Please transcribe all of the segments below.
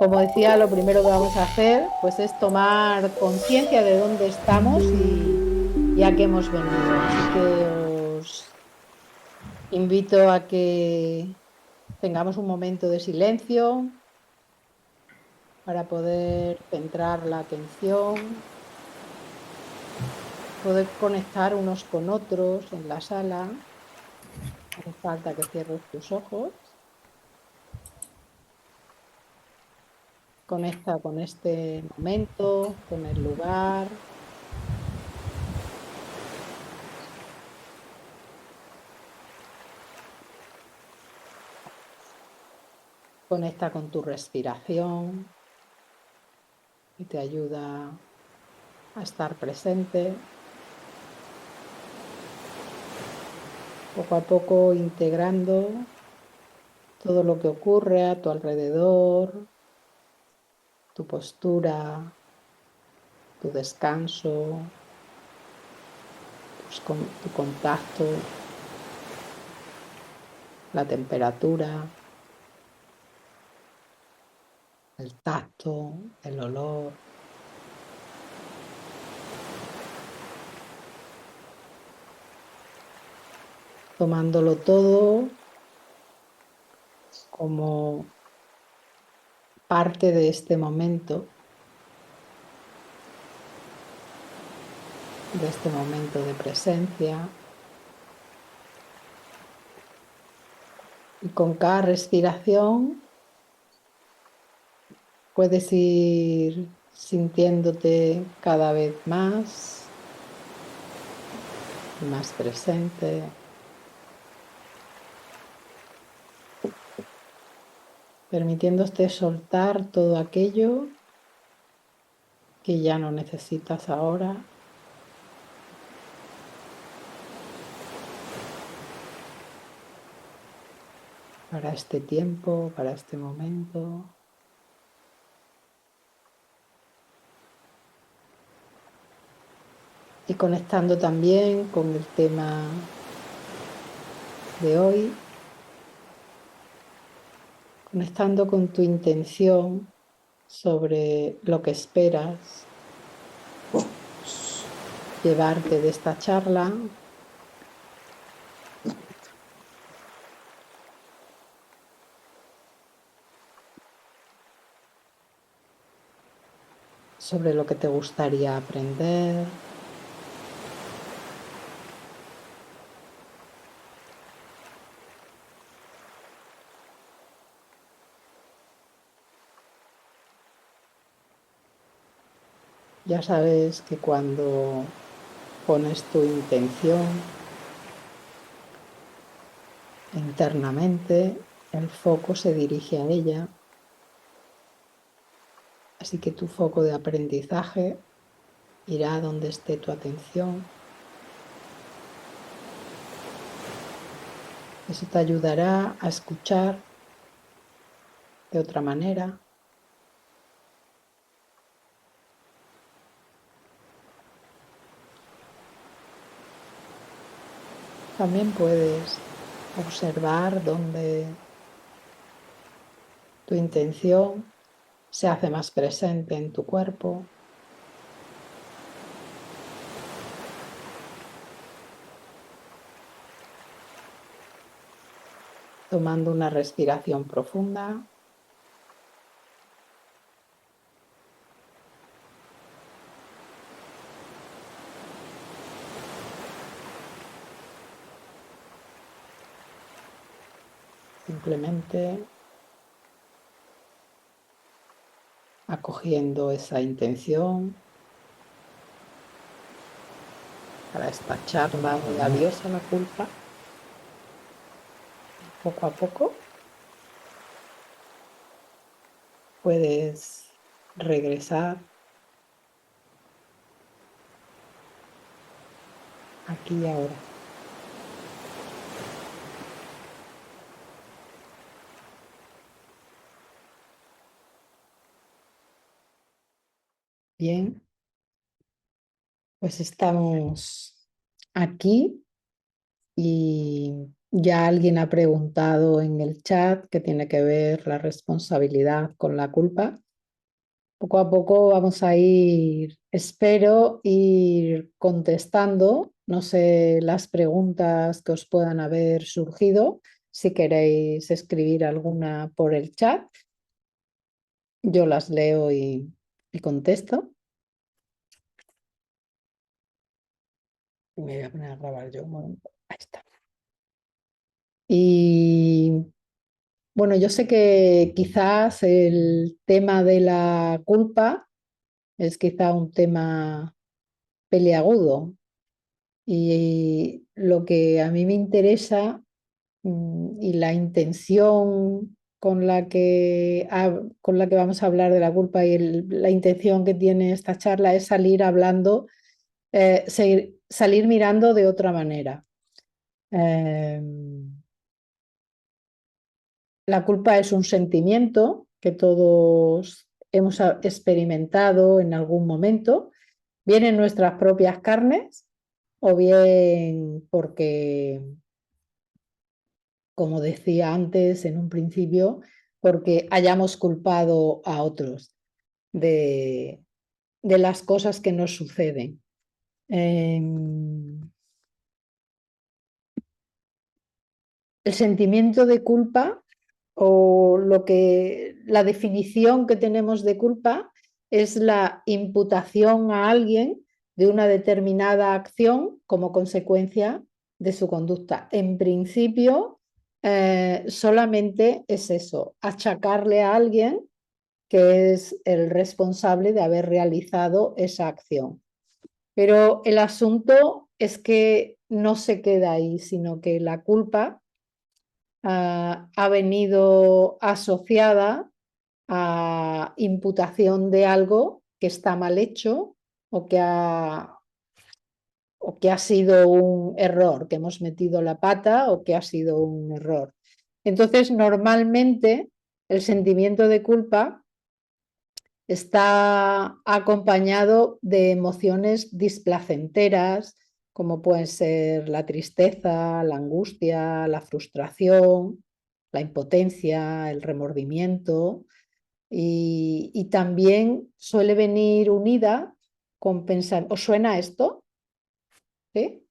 como decía, lo primero que vamos a hacer pues es tomar conciencia de dónde estamos y a qué hemos venido. Así que os invito a que tengamos un momento de silencio para poder centrar la atención, poder conectar unos con otros en la sala. No hace falta que cierres tus ojos. Conecta con este momento, con el lugar. Conecta con tu respiración y te ayuda a estar presente. Poco a poco integrando todo lo que ocurre a tu alrededor, tu postura, tu descanso, tu contacto, la temperatura, el tacto, el olor. Tomándolo todo como parte de este momento, de presencia. Y con cada respiración puedes ir sintiéndote cada vez más y más presente, permitiéndote soltar todo aquello que ya no necesitas ahora para este tiempo, para este momento. Y conectando también con el tema de hoy, conectando con tu intención sobre lo que esperas llevarte de esta charla, sobre lo que te gustaría aprender. Ya sabes que cuando pones tu intención internamente, el foco se dirige a ella. Así que tu foco de aprendizaje irá donde esté tu atención. Eso te ayudará a escuchar de otra manera. También puedes observar dónde tu intención se hace más presente en tu cuerpo, tomando una respiración profunda. Simplemente acogiendo esa intención para esta charla de adiós a la culpa. Poco a poco puedes regresar aquí y ahora. Bien, pues estamos aquí y Ya alguien ha preguntado en el chat qué tiene que ver la responsabilidad con la culpa. Poco a poco vamos a ir, espero, ir contestando, no sé, las preguntas que os puedan haber surgido. Si queréis escribir alguna por el chat, yo las leo y contesto. Y me voy a poner a grabar yo un momento. Ahí está. Y bueno, yo sé que quizás el tema de la culpa es quizá un tema peliagudo y lo que a mí me interesa y la intención con la que vamos a hablar de la culpa y la intención que tiene esta charla es salir hablando, salir mirando de otra manera. Eh, La culpa es un sentimiento que todos hemos experimentado en algún momento, bien en nuestras propias carnes o bien porque, como decía antes en un principio, porque hayamos culpado a otros de, de las cosas que nos suceden. El sentimiento de culpa o la definición que tenemos de culpa es la imputación a alguien de una determinada acción como consecuencia de su conducta. En principio, solamente es eso, achacarle a alguien que es el responsable de haber realizado esa acción. Pero el asunto es que no se queda ahí, sino que la culpa ha venido asociada a imputación de algo que está mal hecho o o que ha sido un error, que hemos metido la pata o que ha sido un error. Entonces, normalmente el sentimiento de culpa está acompañado de emociones displacenteras, como pueden ser la tristeza, la angustia, la frustración, la impotencia, el remordimiento, y también suele venir unida con pensar, ¿os suena esto? ¿Sí?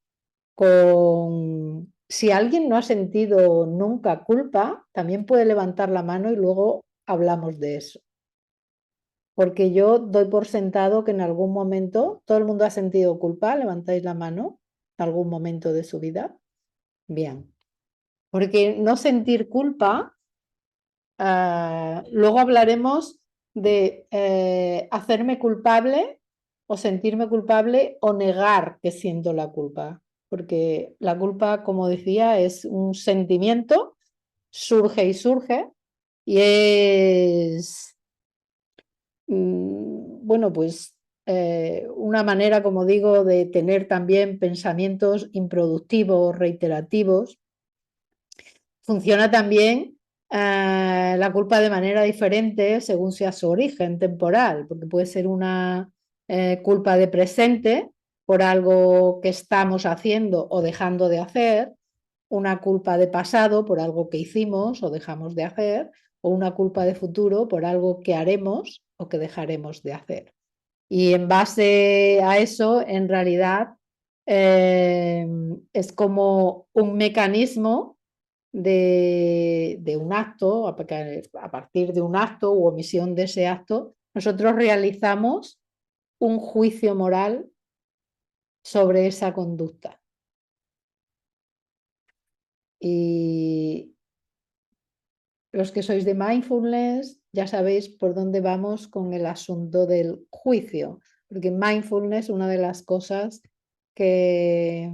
Si alguien no ha sentido nunca culpa, también puede levantar la mano y luego hablamos de eso. Porque yo doy por sentado que en algún momento todo el mundo ha sentido culpa, levantáis la mano, en algún momento de su vida. Bien, porque no sentir culpa, luego hablaremos de hacerme culpable o sentirme culpable o negar que siento la culpa, porque la culpa, como decía, es un sentimiento, surge y surge, y es bueno, pues una manera, como digo, de tener también pensamientos improductivos, reiterativos. Funciona también la culpa de manera diferente según sea su origen temporal, porque puede ser una culpa de presente por algo que estamos haciendo o dejando de hacer, una culpa de pasado por algo que hicimos o dejamos de hacer, o una culpa de futuro por algo que haremos o que dejaremos de hacer. Y en base a eso, en realidad, es como un mecanismo de un acto, a partir de un acto u omisión de ese acto, nosotros realizamos un juicio moral sobre esa conducta. Y los que sois de mindfulness ya sabéis por dónde vamos con el asunto del juicio, porque mindfulness, una de las cosas que,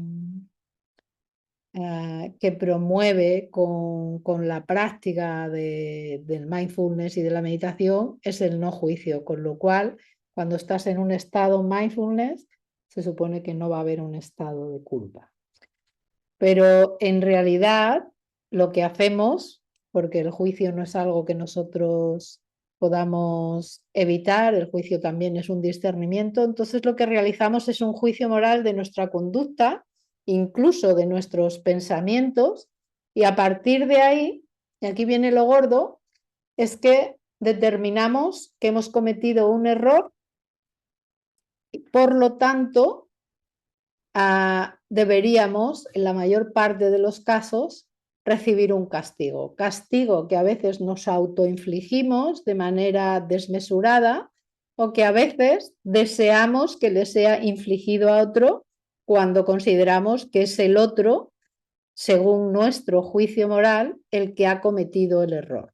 que promueve con la práctica del mindfulness y de la meditación es el no juicio, con lo cual cuando estás en un estado mindfulness se supone que no va a haber un estado de culpa. Pero en realidad lo que hacemos, porque el juicio no es algo que nosotros podamos evitar, el juicio también es un discernimiento, entonces lo que realizamos es un juicio moral de nuestra conducta, incluso de nuestros pensamientos, Y a partir de ahí, y aquí viene lo gordo, es que determinamos que hemos cometido un error y por lo tanto deberíamos, en la mayor parte de los casos, recibir un castigo. Castigo que a veces nos autoinfligimos de manera desmesurada o que a veces deseamos que le sea infligido a otro cuando consideramos que es el otro, según nuestro juicio moral, el que ha cometido el error.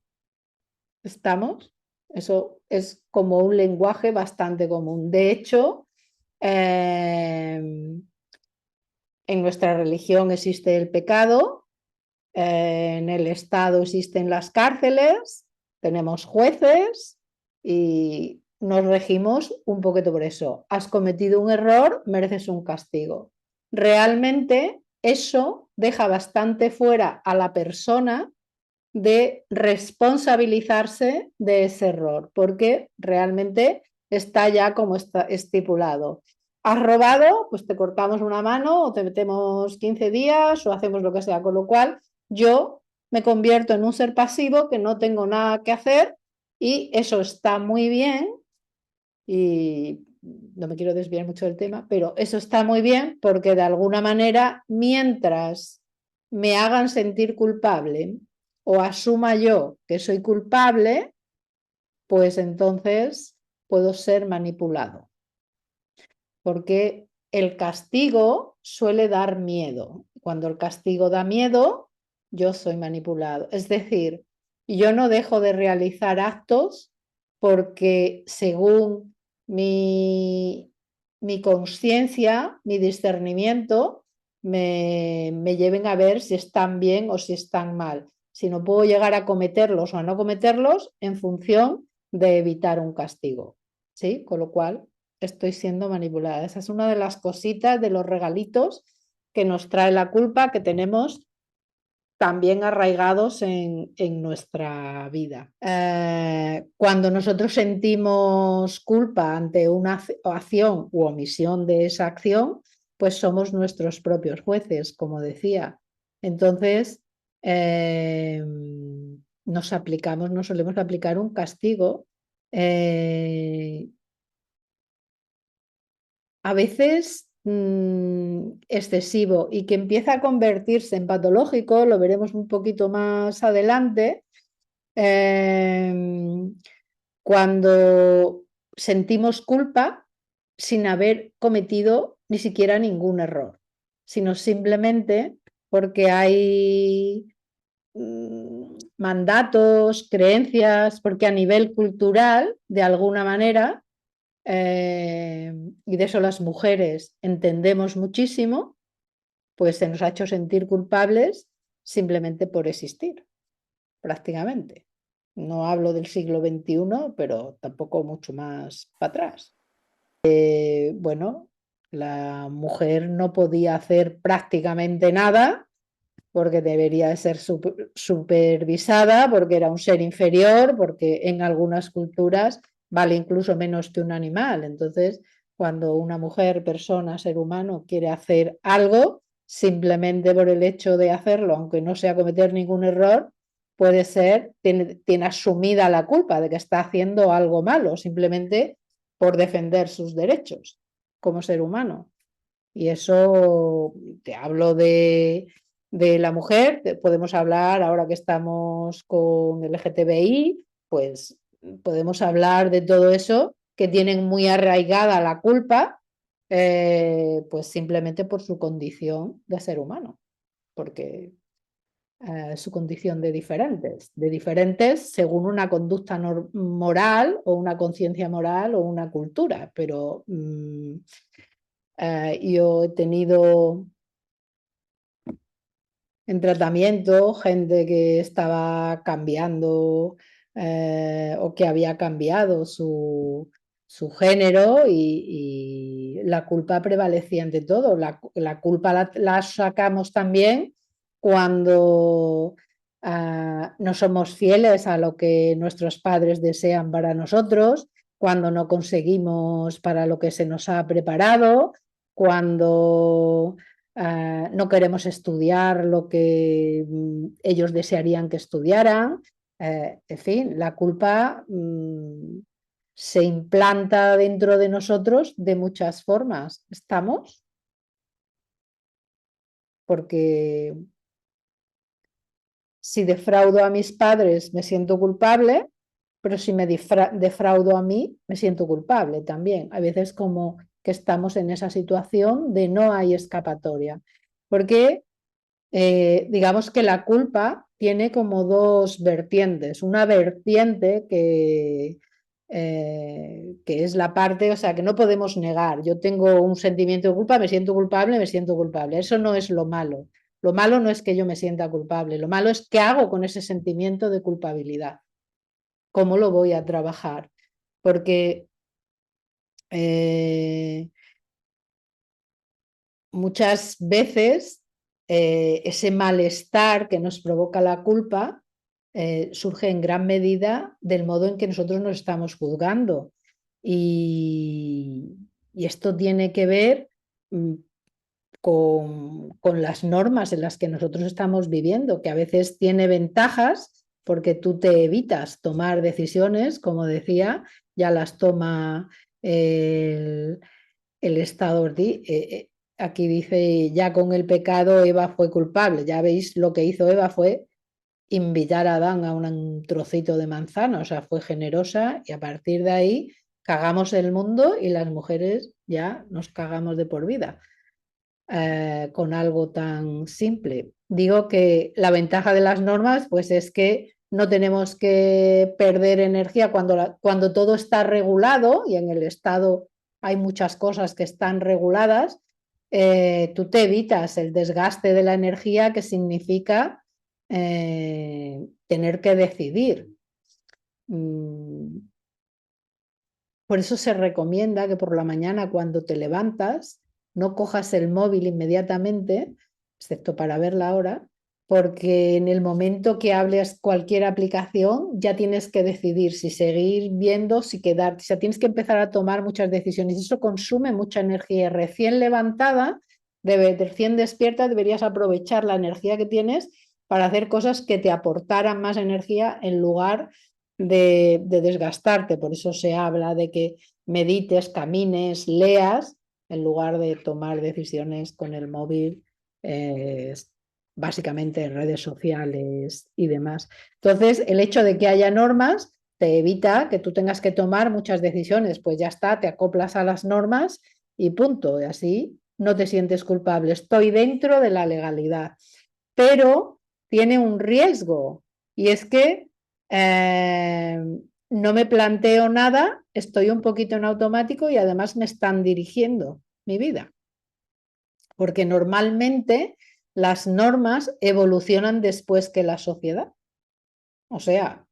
¿Estamos? Eso es como un lenguaje bastante común. De hecho, en nuestra religión existe el pecado, en el Estado existen las cárceles, tenemos jueces y nos regimos un poquito por eso. Has cometido un error, mereces un castigo. Realmente eso deja bastante fuera a la persona de responsabilizarse de ese error, porque realmente está ya como está estipulado. Has robado, pues te cortamos una mano o te metemos 15 días o hacemos lo que sea, con lo cual yo me convierto en un ser pasivo que no tengo nada que hacer y eso está muy bien y no me quiero desviar mucho del tema, pero eso está muy bien porque de alguna manera, mientras me hagan sentir culpable o asuma yo que soy culpable, pues entonces puedo ser manipulado. Porque el castigo suele dar miedo. Cuando el castigo da miedo, yo soy manipulado. Es decir, yo no dejo de realizar actos porque según mi conciencia, mi discernimiento, me lleven a ver si están bien o si están mal. Si no puedo llegar a cometerlos o a no cometerlos en función de evitar un castigo. ¿Sí? Con lo cual estoy siendo manipulada. Esa es una de las cositas, de los regalitos que nos trae la culpa que tenemos también arraigados en nuestra vida. Cuando nosotros sentimos culpa ante una acción u omisión de esa acción, pues somos nuestros propios jueces, como decía. Entonces, nos solemos aplicar un castigo a veces excesivo y que empieza a convertirse en patológico, lo veremos un poquito más adelante, cuando sentimos culpa sin haber cometido ni siquiera ningún error, sino simplemente porque hay mandatos, creencias, porque a nivel cultural, de alguna manera, y de eso las mujeres entendemos muchísimo, pues se nos ha hecho sentir culpables simplemente por existir, prácticamente. No hablo del siglo XXI, pero tampoco mucho más para atrás. Bueno, la mujer no podía hacer prácticamente nada porque debería de ser supervisada, porque era un ser inferior, porque en algunas culturas vale incluso menos que un animal. Entonces, cuando una mujer, persona, ser humano quiere hacer algo, simplemente por el hecho de hacerlo, aunque no sea cometer ningún error, puede ser, tiene asumida la culpa de que está haciendo algo malo, simplemente por defender sus derechos como ser humano. Y eso te hablo de la mujer, podemos hablar, ahora que estamos con el LGTBI, pues podemos hablar de todo eso, que tienen muy arraigada la culpa, pues simplemente por su condición de ser humano, porque su condición de diferentes según una conducta moral o una conciencia moral o una cultura, pero yo he tenido en tratamiento gente que estaba cambiando o que había cambiado su género y la culpa prevalecía ante todo. La culpa la sacamos también cuando no somos fieles a lo que nuestros padres desean para nosotros, cuando no conseguimos para lo que se nos ha preparado, cuando no queremos estudiar lo que ellos desearían que estudiaran. En fin, la culpa se implanta dentro de nosotros de muchas formas. ¿Estamos? Porque si defraudo a mis padres me siento culpable, pero si me defraudo a mí me siento culpable también. A veces como que estamos en esa situación de no hay escapatoria. Porque digamos que la culpa tiene como dos vertientes. Una vertiente que es la parte, o sea, que no podemos negar. Yo tengo un sentimiento de culpa, me siento culpable, me siento culpable. Eso no es lo malo. Lo malo no es que yo me sienta culpable, lo malo es qué hago con ese sentimiento de culpabilidad, cómo lo voy a trabajar. Porque muchas veces ese malestar que nos provoca la culpa surge en gran medida del modo en que nosotros nos estamos juzgando. Y, y esto tiene que ver con las normas en las que nosotros estamos viviendo, que a veces tiene ventajas porque tú te evitas tomar decisiones, como decía, ya las toma el Estado. Aquí dice, ya con el pecado Eva fue culpable. Ya veis, lo que hizo Eva fue invitar a Adán a un trocito de manzana, o sea, fue generosa y a partir de ahí cagamos el mundo y las mujeres ya nos cagamos de por vida con algo tan simple. Digo que la ventaja de las normas pues es que no tenemos que perder energía cuando todo está regulado y en el Estado hay muchas cosas que están reguladas, tú te evitas el desgaste de la energía que significa tener que decidir. Por eso se recomienda que por la mañana cuando te levantas no cojas el móvil inmediatamente, excepto para ver la hora, porque en el momento que hables cualquier aplicación ya tienes que decidir si seguir viendo, si quedar, o sea, tienes que empezar a tomar muchas decisiones y eso consume mucha energía. Recién levantada, recién despierta, deberías aprovechar la energía que tienes para hacer cosas que te aportaran más energía en lugar de desgastarte. Por eso se habla de que medites, camines, leas, en lugar de tomar decisiones con el móvil, básicamente en redes sociales y demás. Entonces, el hecho de que haya normas te evita que tú tengas que tomar muchas decisiones, pues ya está, te acoplas a las normas y punto, y así no te sientes culpable. Estoy dentro de la legalidad, pero tiene un riesgo y es que no me planteo nada, estoy un poquito en automático y además me están dirigiendo mi vida, porque normalmente las normas evolucionan después que la sociedad. O sea,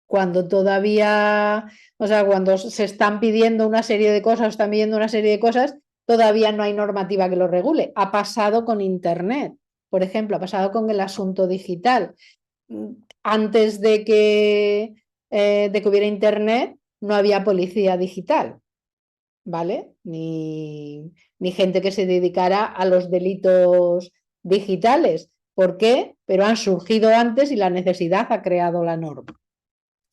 cuando todavía, o sea, cuando se están pidiendo una serie de cosas, están pidiendo una serie de cosas, todavía no hay normativa que lo regule. Ha pasado con Internet, por ejemplo, ha pasado con el asunto digital. Antes de que hubiera Internet, no había policía digital, ¿vale? Ni gente que se dedicara a los delitos digitales. ¿Por qué? Pero han surgido antes y la necesidad ha creado la norma.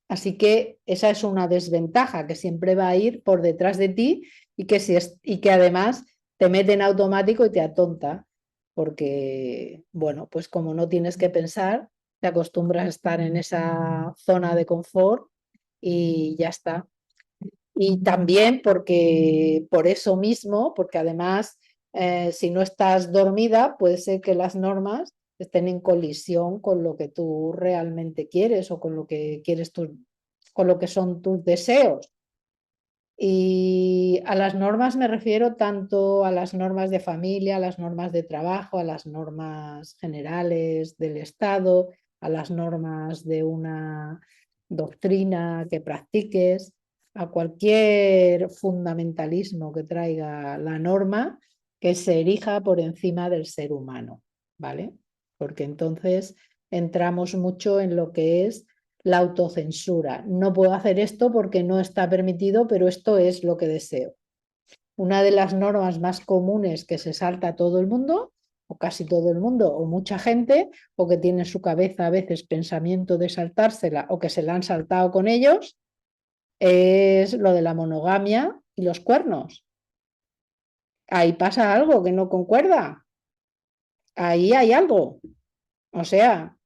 Así que esa es una desventaja que siempre va a ir por detrás de ti y que además te mete en automático y te atonta, porque, bueno, pues como no tienes que pensar, te acostumbras a estar en esa zona de confort y ya está. Y también porque por eso mismo, porque además si no estás dormida, puede ser que las normas estén en colisión con lo que tú realmente quieres o con lo que quieres con lo que son tus deseos. Y a las normas me refiero tanto a las normas de familia, a las normas de trabajo, a las normas generales del Estado, a las normas de una doctrina que practiques, a cualquier fundamentalismo que traiga la norma que se erija por encima del ser humano, ¿vale? Porque entonces entramos mucho en lo que es la autocensura. No puedo hacer esto porque no está permitido, pero esto es lo que deseo. una de las normas más comunes que se salta todo el mundo, o casi todo el mundo, o mucha gente, o que tiene en su cabeza a veces pensamiento de saltársela, o que se la han saltado con ellos, es lo de la monogamia y los cuernos. Ahí pasa algo que no concuerda. Ahí hay algo. O sea,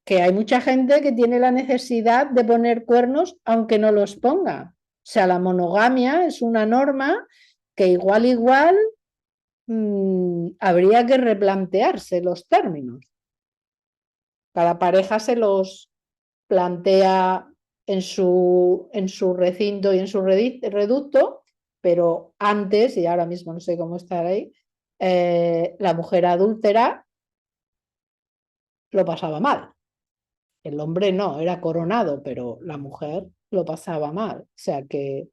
que hay mucha gente que tiene la necesidad de poner cuernos aunque no los ponga. O sea, la monogamia es una norma que igual habría que replantearse los términos. Cada pareja se los plantea en su recinto y en su reducto, pero antes, y ahora mismo no sé cómo estar ahí, la mujer adúltera lo pasaba mal. El hombre no, era coronado, pero la mujer lo pasaba mal. O sea que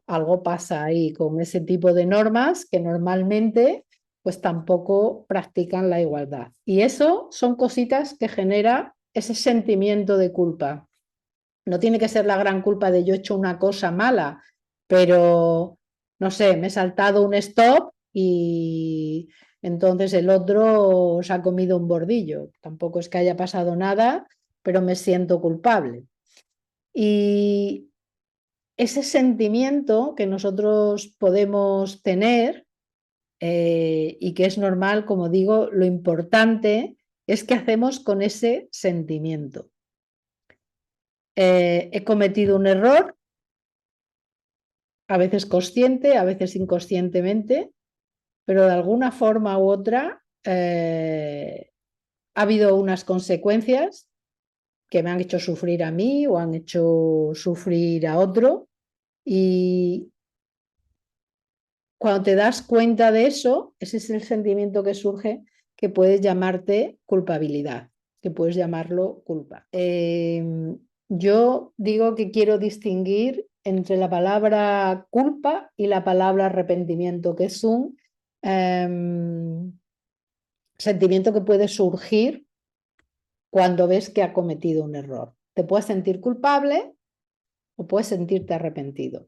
algo pasa ahí con ese tipo de normas que normalmente pues tampoco practican la igualdad. Y eso son cositas que genera ese sentimiento de culpa. No tiene que ser la gran culpa de yo he hecho una cosa mala, pero no sé, me he saltado un stop y entonces el otro se ha comido un bordillo. Tampoco es que haya pasado nada, pero me siento culpable. Y ese sentimiento que nosotros podemos tener y que es normal, como digo, lo importante es qué hacemos con ese sentimiento. He cometido un error, a veces consciente, a veces inconscientemente, pero de alguna forma u otra ha habido unas consecuencias que me han hecho sufrir a mí o han hecho sufrir a otro y cuando te das cuenta de eso, ese es el sentimiento que surge que puedes llamarte culpabilidad, que puedes llamarlo culpa. Yo digo que quiero distinguir entre la palabra culpa y la palabra arrepentimiento, que es un sentimiento que puede surgir cuando ves que ha cometido un error. Te puedes sentir culpable o puedes sentirte arrepentido.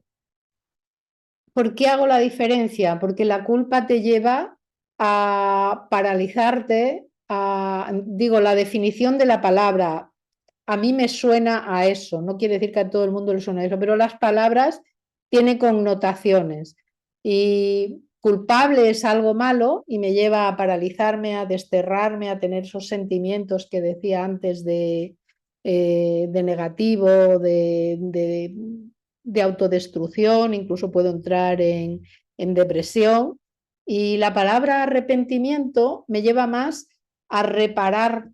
¿Por qué hago la diferencia? Porque la culpa te lleva a paralizarte, digo, la definición de la palabra, a mí me suena a eso, no quiere decir que a todo el mundo le suena a eso, pero las palabras tienen connotaciones y culpable es algo malo y me lleva a paralizarme, a desterrarme, a tener esos sentimientos que decía antes de negativo, de autodestrucción, incluso puedo entrar en depresión. Y la palabra arrepentimiento me lleva más a reparar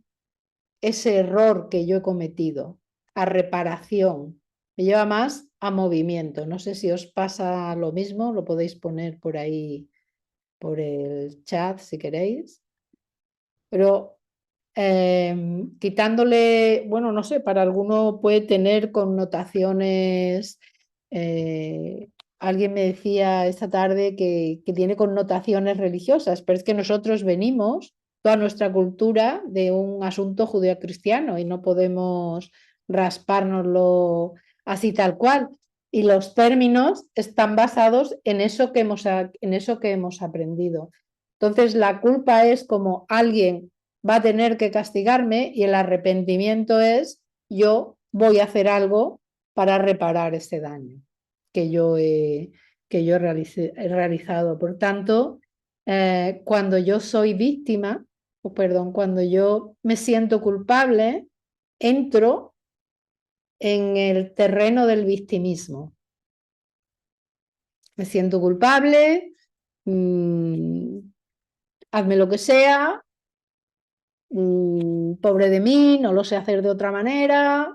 ese error que yo he cometido, a reparación, me lleva más a movimiento. No sé si os pasa lo mismo, lo podéis poner por ahí, por el chat si queréis, pero quitándole, bueno, no sé, para alguno puede tener connotaciones. eh, Alguien me decía esta tarde que tiene connotaciones religiosas, pero es que nosotros venimos, toda nuestra cultura, de un asunto judeocristiano y no podemos raspárnoslo así tal cual. Y los términos están basados en eso que hemos aprendido. Entonces, la culpa es como alguien va a tener que castigarme y el arrepentimiento es yo voy a hacer algo para reparar ese daño que he realizado. Por tanto, cuando yo soy víctima, perdón, cuando yo me siento culpable, entro en el terreno del victimismo. Me siento culpable, mmm, hazme lo que sea, pobre de mí, no lo sé hacer de otra manera,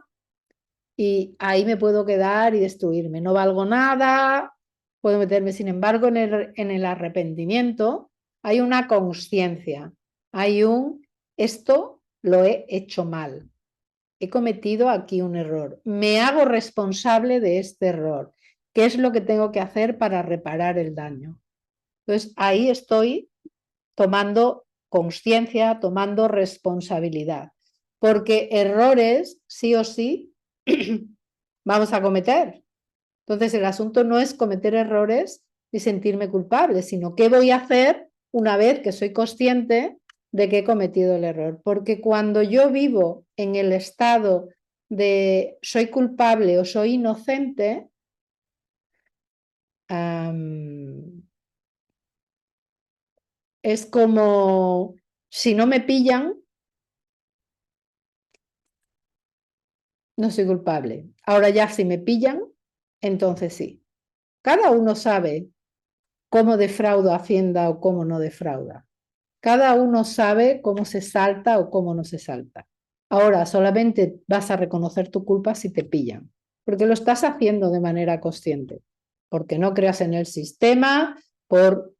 y ahí me puedo quedar y destruirme. No valgo nada, puedo meterme, sin embargo, en el arrepentimiento hay una conciencia, hay un, esto lo he hecho mal, he cometido aquí un error, me hago responsable de este error, ¿qué es lo que tengo que hacer para reparar el daño? Entonces, ahí estoy tomando conciencia, tomando responsabilidad, porque errores sí o sí vamos a cometer. Entonces el asunto no es cometer errores, y sentirme culpable, sino qué voy a hacer una vez que soy consciente de que he cometido el error. Porque cuando yo vivo en el estado de soy culpable o soy inocente, es como si no me pillan, no soy culpable. Ahora ya si me pillan, entonces sí. Cada uno sabe cómo defrauda Hacienda o cómo no defrauda. Cada uno sabe cómo se salta o cómo no se salta. Ahora solamente vas a reconocer tu culpa si te pillan, porque lo estás haciendo de manera consciente, porque no creas en el sistema, por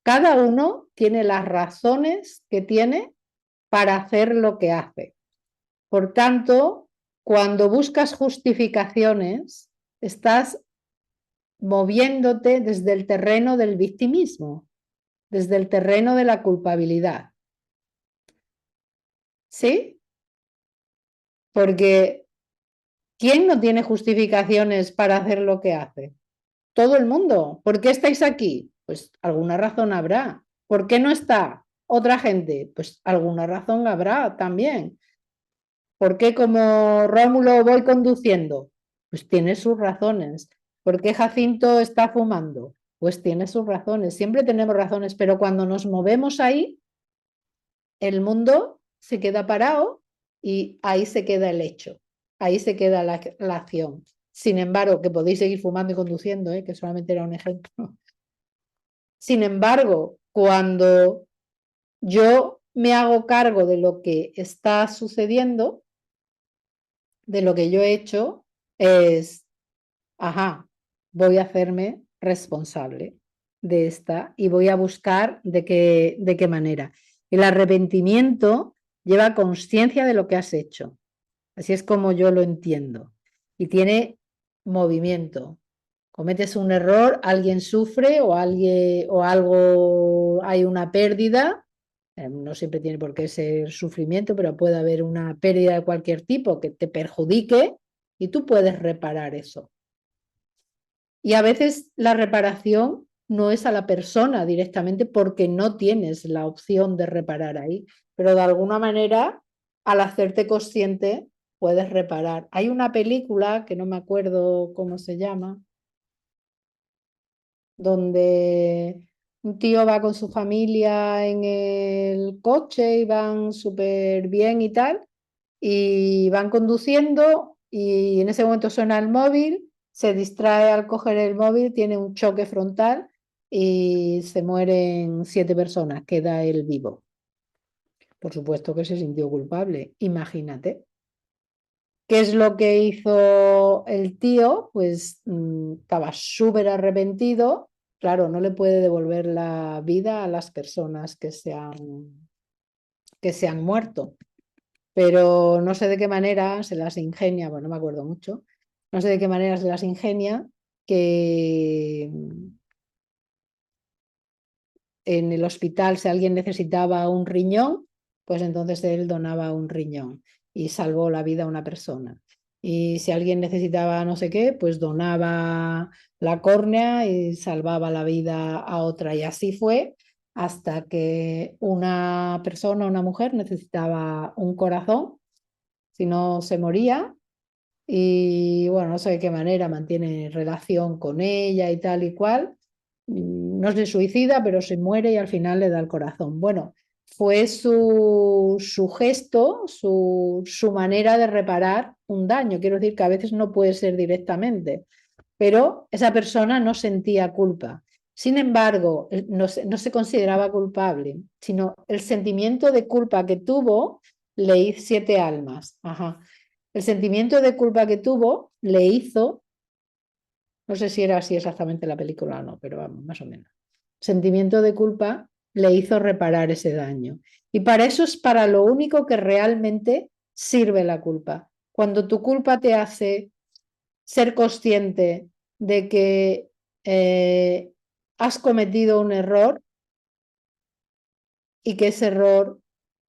cada uno tiene las razones que tiene para hacer lo que hace. Por tanto, cuando buscas justificaciones, estás moviéndote desde el terreno del victimismo, desde el terreno de la culpabilidad. ¿Sí? Porque ¿quién no tiene justificaciones para hacer lo que hace? Todo el mundo. ¿Por qué estáis aquí? Pues alguna razón habrá. ¿Por qué no está otra gente? Pues alguna razón habrá también. ¿Por qué como Rómulo voy conduciendo? Pues tiene sus razones. ¿Por qué Jacinto está fumando? Pues tiene sus razones. Siempre tenemos razones, pero cuando nos movemos ahí, el mundo se queda parado y ahí se queda el hecho, ahí se queda la acción. Sin embargo, que podéis seguir fumando y conduciendo, que solamente era un ejemplo. Sin embargo, cuando yo me hago cargo de lo que está sucediendo, de lo que yo he hecho, es, ajá, voy a hacerme responsable de esta y voy a buscar de qué manera. El arrepentimiento lleva conciencia de lo que has hecho. Así es como yo lo entiendo. Y tiene movimiento. Cometes un error, alguien sufre o, alguien, o algo, hay una pérdida. No siempre tiene por qué ser sufrimiento, pero puede haber una pérdida de cualquier tipo que te perjudique y tú puedes reparar eso. Y a veces la reparación no es a la persona directamente porque no tienes la opción de reparar ahí, pero de alguna manera, al hacerte consciente, puedes reparar. Hay una película que no me acuerdo cómo se llama, donde un tío va con su familia en el coche y van súper bien y tal, y van conduciendo y en ese momento suena el móvil, se distrae al coger el móvil, tiene un choque frontal y se mueren 7 personas, queda él vivo. Por supuesto que se sintió culpable, imagínate. ¿Qué es lo que hizo el tío? Pues estaba súper arrepentido. Claro, no le puede devolver la vida a las personas que se han muerto, pero no sé de qué manera se las ingenia, bueno, no me acuerdo mucho, no sé de qué manera se las ingenia que en el hospital si alguien necesitaba un riñón, pues entonces él donaba un riñón y salvó la vida a una persona. Y si alguien necesitaba no sé qué, pues donaba la córnea y salvaba la vida a otra. Y así fue hasta que una persona, una mujer, necesitaba un corazón, si no se moría. Y bueno, no sé de qué manera mantiene relación con ella y tal y cual. No se suicida, pero se muere y al final le da el corazón. Bueno, fue su gesto, su manera de reparar un daño. Quiero decir que a veces no puede ser directamente, pero esa persona no sentía culpa. Sin embargo, no se consideraba culpable, sino el sentimiento de culpa que tuvo le hizo 7 almas. Ajá. El sentimiento de culpa que tuvo le hizo, no sé si era así exactamente la película o no, pero vamos, más o menos. Sentimiento de culpa le hizo reparar ese daño. Y para eso es para lo único que realmente sirve la culpa. Cuando tu culpa te hace ser consciente de que has cometido un error y que ese error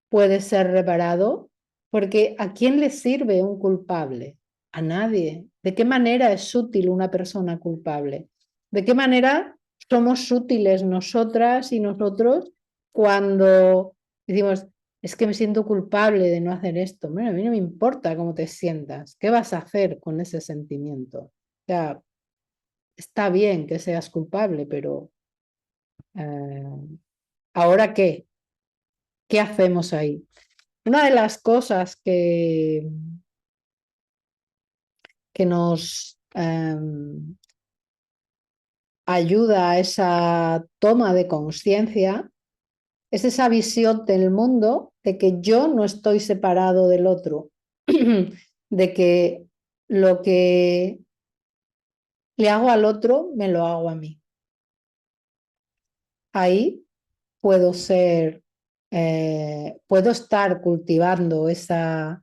puede ser reparado, porque ¿a quién le sirve un culpable? A nadie. ¿De qué manera es útil una persona culpable? ¿De qué manera somos útiles nosotras y nosotros cuando decimos, es que me siento culpable de no hacer esto. Bueno, a mí no me importa cómo te sientas. ¿Qué vas a hacer con ese sentimiento? O sea, está bien que seas culpable, pero ¿ahora qué? ¿Qué hacemos ahí? Una de las cosas que nos ayuda a esa toma de conciencia es esa visión del mundo de que yo no estoy separado del otro, de que lo que le hago al otro me lo hago a mí. Ahí puedo ser, puedo estar cultivando esa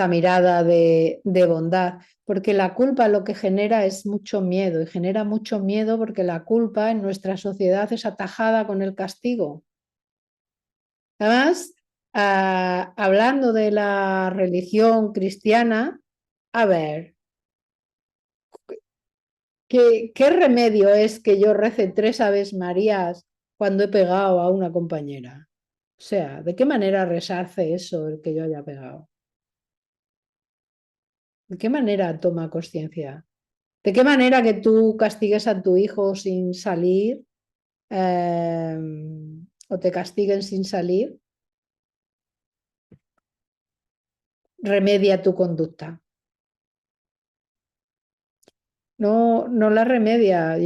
mirada de bondad, porque la culpa lo que genera es mucho miedo y genera mucho miedo porque la culpa en nuestra sociedad es atajada con el castigo. Además, hablando de la religión cristiana, a ver, ¿qué remedio es que yo rece 3 Aves Marías cuando he pegado a una compañera? O sea, ¿de qué manera resarce eso el que yo haya pegado? ¿De qué manera toma conciencia? ¿De qué manera que tú castigues a tu hijo sin salir eh, o te castiguen sin salir remedia tu conducta? No, no la remedia. A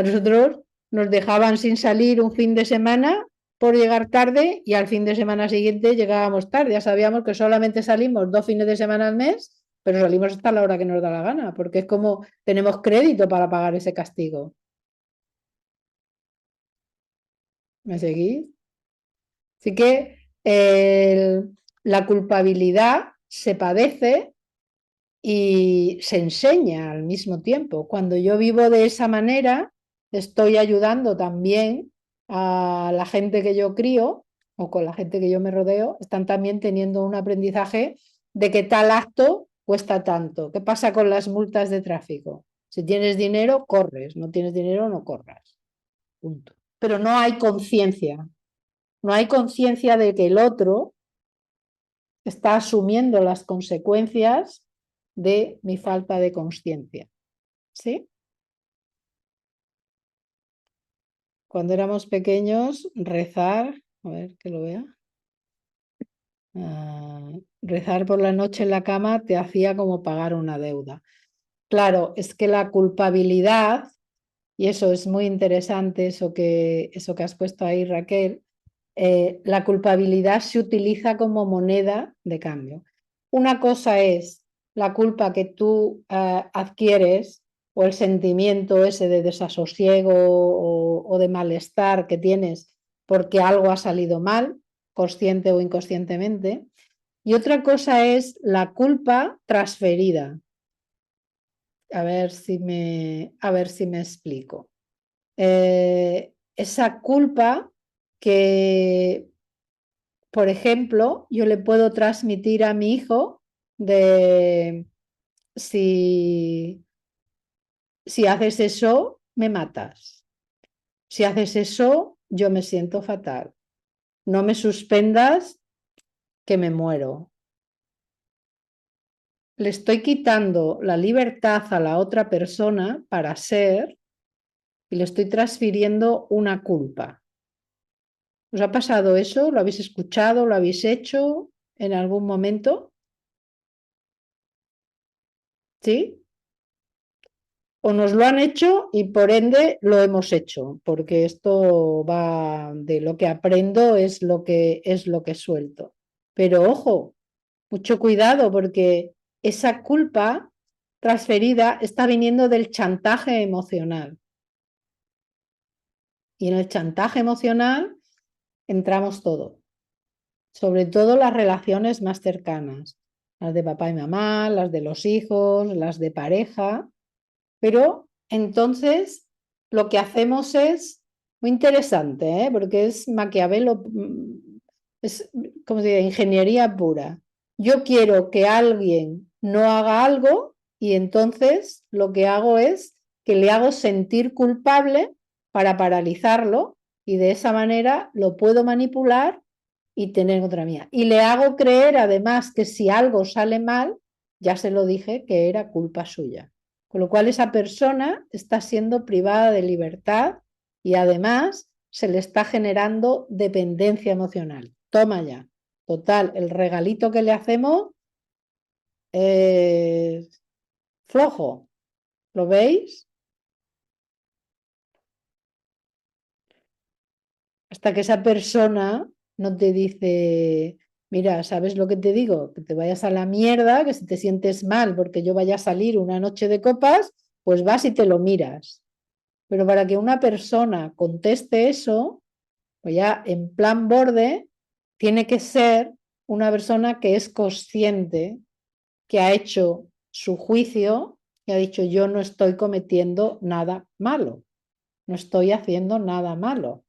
nosotros nos dejaban sin salir un fin de semana por llegar tarde y al fin de semana siguiente llegábamos tarde. Ya sabíamos que solamente salimos 2 fines de semana al mes, pero salimos hasta la hora que nos da la gana, porque es como tenemos crédito para pagar ese castigo. ¿Me seguís? Así que la culpabilidad se padece y se enseña al mismo tiempo. Cuando yo vivo de esa manera, estoy ayudando también a la gente que yo crío o con la gente que yo me rodeo, están también teniendo un aprendizaje de que tal acto cuesta tanto. ¿Qué pasa con las multas de tráfico? Si tienes dinero, corres, no tienes dinero, no corras. Punto. Pero no hay conciencia, no hay conciencia de que el otro está asumiendo las consecuencias de mi falta de conciencia. ¿Sí? Cuando éramos pequeños, rezar, a ver que lo vea, rezar por la noche en la cama te hacía como pagar una deuda. Claro, es que la culpabilidad, y eso es muy interesante, eso que has puesto ahí, Raquel, la culpabilidad se utiliza como moneda de cambio. Una cosa es la culpa que tú adquieres o el sentimiento ese de desasosiego o de malestar que tienes porque algo ha salido mal, consciente o inconscientemente. Y otra cosa es la culpa transferida. A ver si me explico. Esa culpa que, por ejemplo, yo le puedo transmitir a mi hijo de si, si haces eso, me matas. Si haces eso, yo me siento fatal. No me suspendas, que me muero. Le estoy quitando la libertad a la otra persona para ser y le estoy transfiriendo una culpa. ¿Os ha pasado eso? ¿Lo habéis escuchado? ¿Lo habéis hecho en algún momento? ¿Sí? O nos lo han hecho y por ende lo hemos hecho, porque esto va de lo que aprendo es lo que suelto. Pero ojo, mucho cuidado porque esa culpa transferida está viniendo del chantaje emocional. Y en el chantaje emocional entramos todo, sobre todo las relaciones más cercanas, las de papá y mamá, las de los hijos, las de pareja. Pero entonces lo que hacemos es muy interesante, ¿eh? Porque es Maquiavelo, es como se dice, ingeniería pura. Yo quiero que alguien no haga algo y entonces lo que hago es que le hago sentir culpable para paralizarlo y de esa manera lo puedo manipular y tener contra mía. Y le hago creer además que si algo sale mal, ya se lo dije que era culpa suya. Con lo cual esa persona está siendo privada de libertad y además se le está generando dependencia emocional. Toma ya. Total, el regalito que le hacemos es flojo. ¿Lo veis? Hasta que esa persona no te dice, mira, ¿sabes lo que te digo? Que te vayas a la mierda, que si te sientes mal porque yo vaya a salir una noche de copas, pues vas y te lo miras. Pero para que una persona conteste eso, pues ya en plan borde, tiene que ser una persona que es consciente, que ha hecho su juicio y ha dicho, yo no estoy cometiendo nada malo, no estoy haciendo nada malo.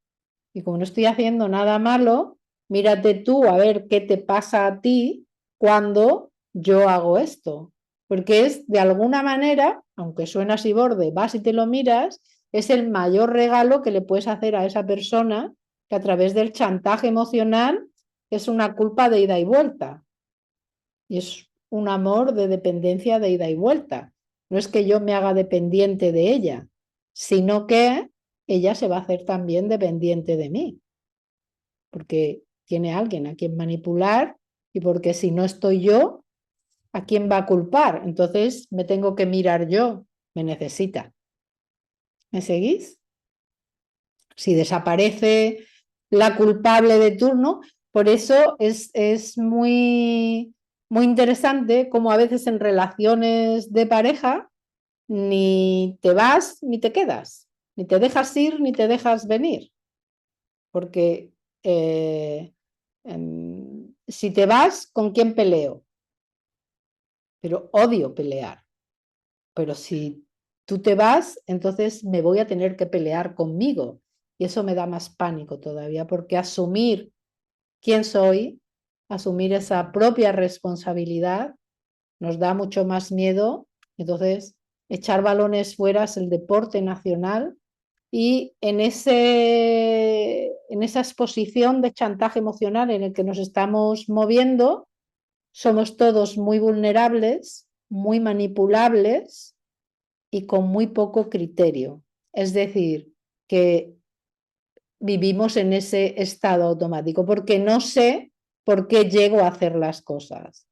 Y como no estoy haciendo nada malo, mírate tú a ver qué te pasa a ti cuando yo hago esto. Porque es de alguna manera, aunque suena así borde, vas y te lo miras, es el mayor regalo que le puedes hacer a esa persona que a través del chantaje emocional es una culpa de ida y vuelta. Y es un amor de dependencia de ida y vuelta. No es que yo me haga dependiente de ella, sino que ella se va a hacer también dependiente de mí porque tiene alguien a quien manipular y porque si no estoy yo, ¿a quién va a culpar? Entonces me tengo que mirar yo, me necesita. ¿Me seguís? Si desaparece la culpable de turno, por eso es muy interesante como a veces en relaciones de pareja ni te vas ni te quedas, ni te dejas ir ni te dejas venir, porque si te vas, ¿con quién peleo? Pero odio pelear. Pero si tú te vas, entonces me voy a tener que pelear conmigo. Y eso me da más pánico todavía, porque asumir quién soy, asumir esa propia responsabilidad, nos da mucho más miedo. Entonces, echar balones fuera es el deporte nacional y en esa exposición de chantaje emocional en el que nos estamos moviendo, somos todos muy vulnerables, muy manipulables y con muy poco criterio. Es decir, que vivimos en ese estado automático porque no sé por qué llego a hacer las cosas.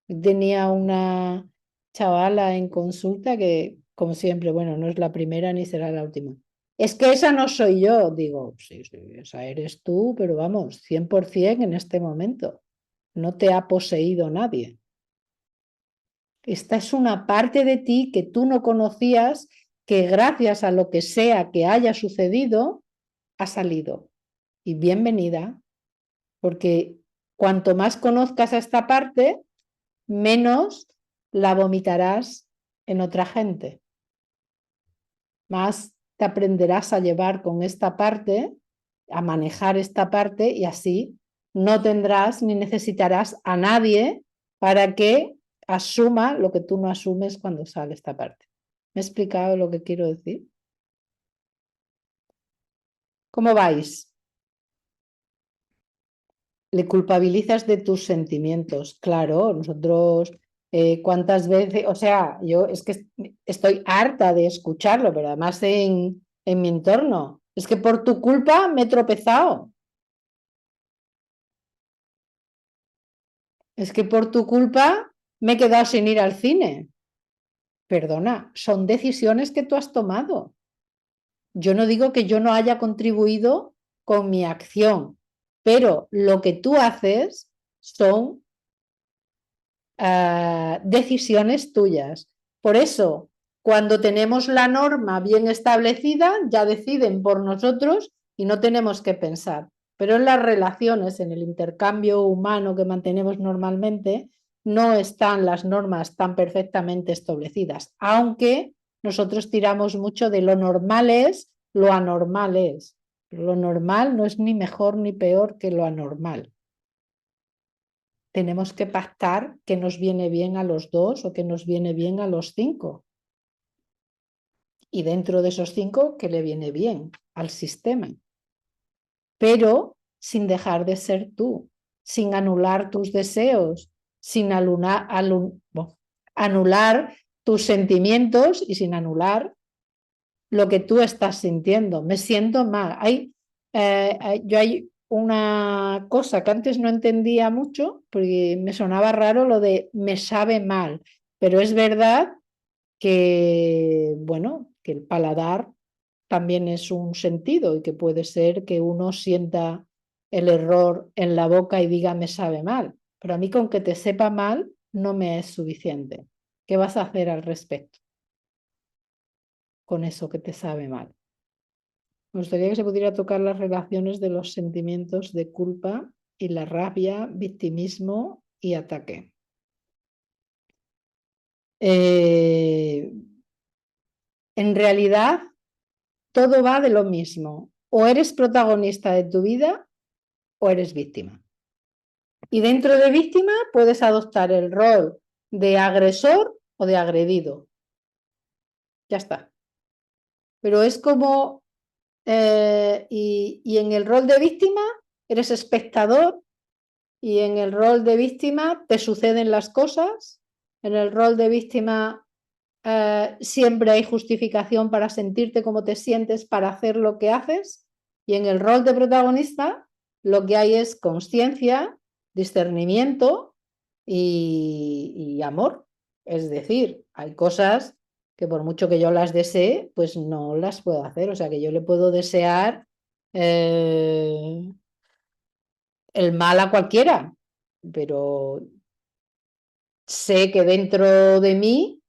Tenía una chavala en consulta que, como siempre, bueno, no es la primera ni será la última. Es que esa no soy yo, digo, sí, sí, esa eres tú, pero vamos, 100% en este momento. No te ha poseído nadie. Esta es una parte de ti que tú no conocías, que gracias a lo que sea que haya sucedido, ha salido. Y bienvenida, porque cuanto más conozcas a esta parte, menos la vomitarás en otra gente. Más te aprenderás a llevar con esta parte, a manejar esta parte y así no tendrás ni necesitarás a nadie para que asuma lo que tú no asumes cuando sale esta parte. ¿Me he explicado lo que quiero decir? ¿Cómo vais? Le culpabilizas de tus sentimientos. Claro, nosotros, cuántas veces, o sea, yo es que estoy harta de escucharlo, pero además en mi entorno. Es que por tu culpa me he tropezado. Es que por tu culpa me he quedado sin ir al cine. Perdona, son decisiones que tú has tomado. Yo no digo que yo no haya contribuido con mi acción, pero lo que tú haces son decisiones tuyas. Por eso, cuando tenemos la norma bien establecida, ya deciden por nosotros y no tenemos que pensar. Pero en las relaciones, en el intercambio humano que mantenemos normalmente, no están las normas tan perfectamente establecidas, aunque nosotros tiramos mucho de lo normal es, lo anormal es. Pero lo normal no es ni mejor ni peor que lo anormal. Tenemos que pactar qué nos viene bien a los dos o qué nos viene bien a los cinco. y dentro de esos 5 que le viene bien al sistema, pero sin dejar de ser tú, sin anular tus deseos, sin anular tus sentimientos y sin anular lo que tú estás sintiendo. Me siento mal. Hay una cosa que antes no entendía mucho porque me sonaba raro lo de me sabe mal, pero es verdad que, bueno, que el paladar también es un sentido y que puede ser que uno sienta el error en la boca y diga me sabe mal, pero a mí con que te sepa mal no me es suficiente. ¿Qué vas a hacer al respecto con eso que te sabe mal? Me gustaría que se pudiera tocar las relaciones de los sentimientos de culpa y la rabia, victimismo y ataque. En realidad, todo va de lo mismo. O eres protagonista de tu vida o eres víctima. Y dentro de víctima puedes adoptar el rol de agresor o de agredido. Ya está. Pero es como, y en el rol de víctima eres espectador y en el rol de víctima te suceden las cosas. En el rol de víctima siempre hay justificación para sentirte como te sientes, para hacer lo que haces. Y en el rol de protagonista lo que hay es conciencia, discernimiento y amor. Es decir, hay cosas que por mucho que yo las desee, pues no las puedo hacer. O sea, que yo le puedo desear el mal a cualquiera, pero sé que dentro de mí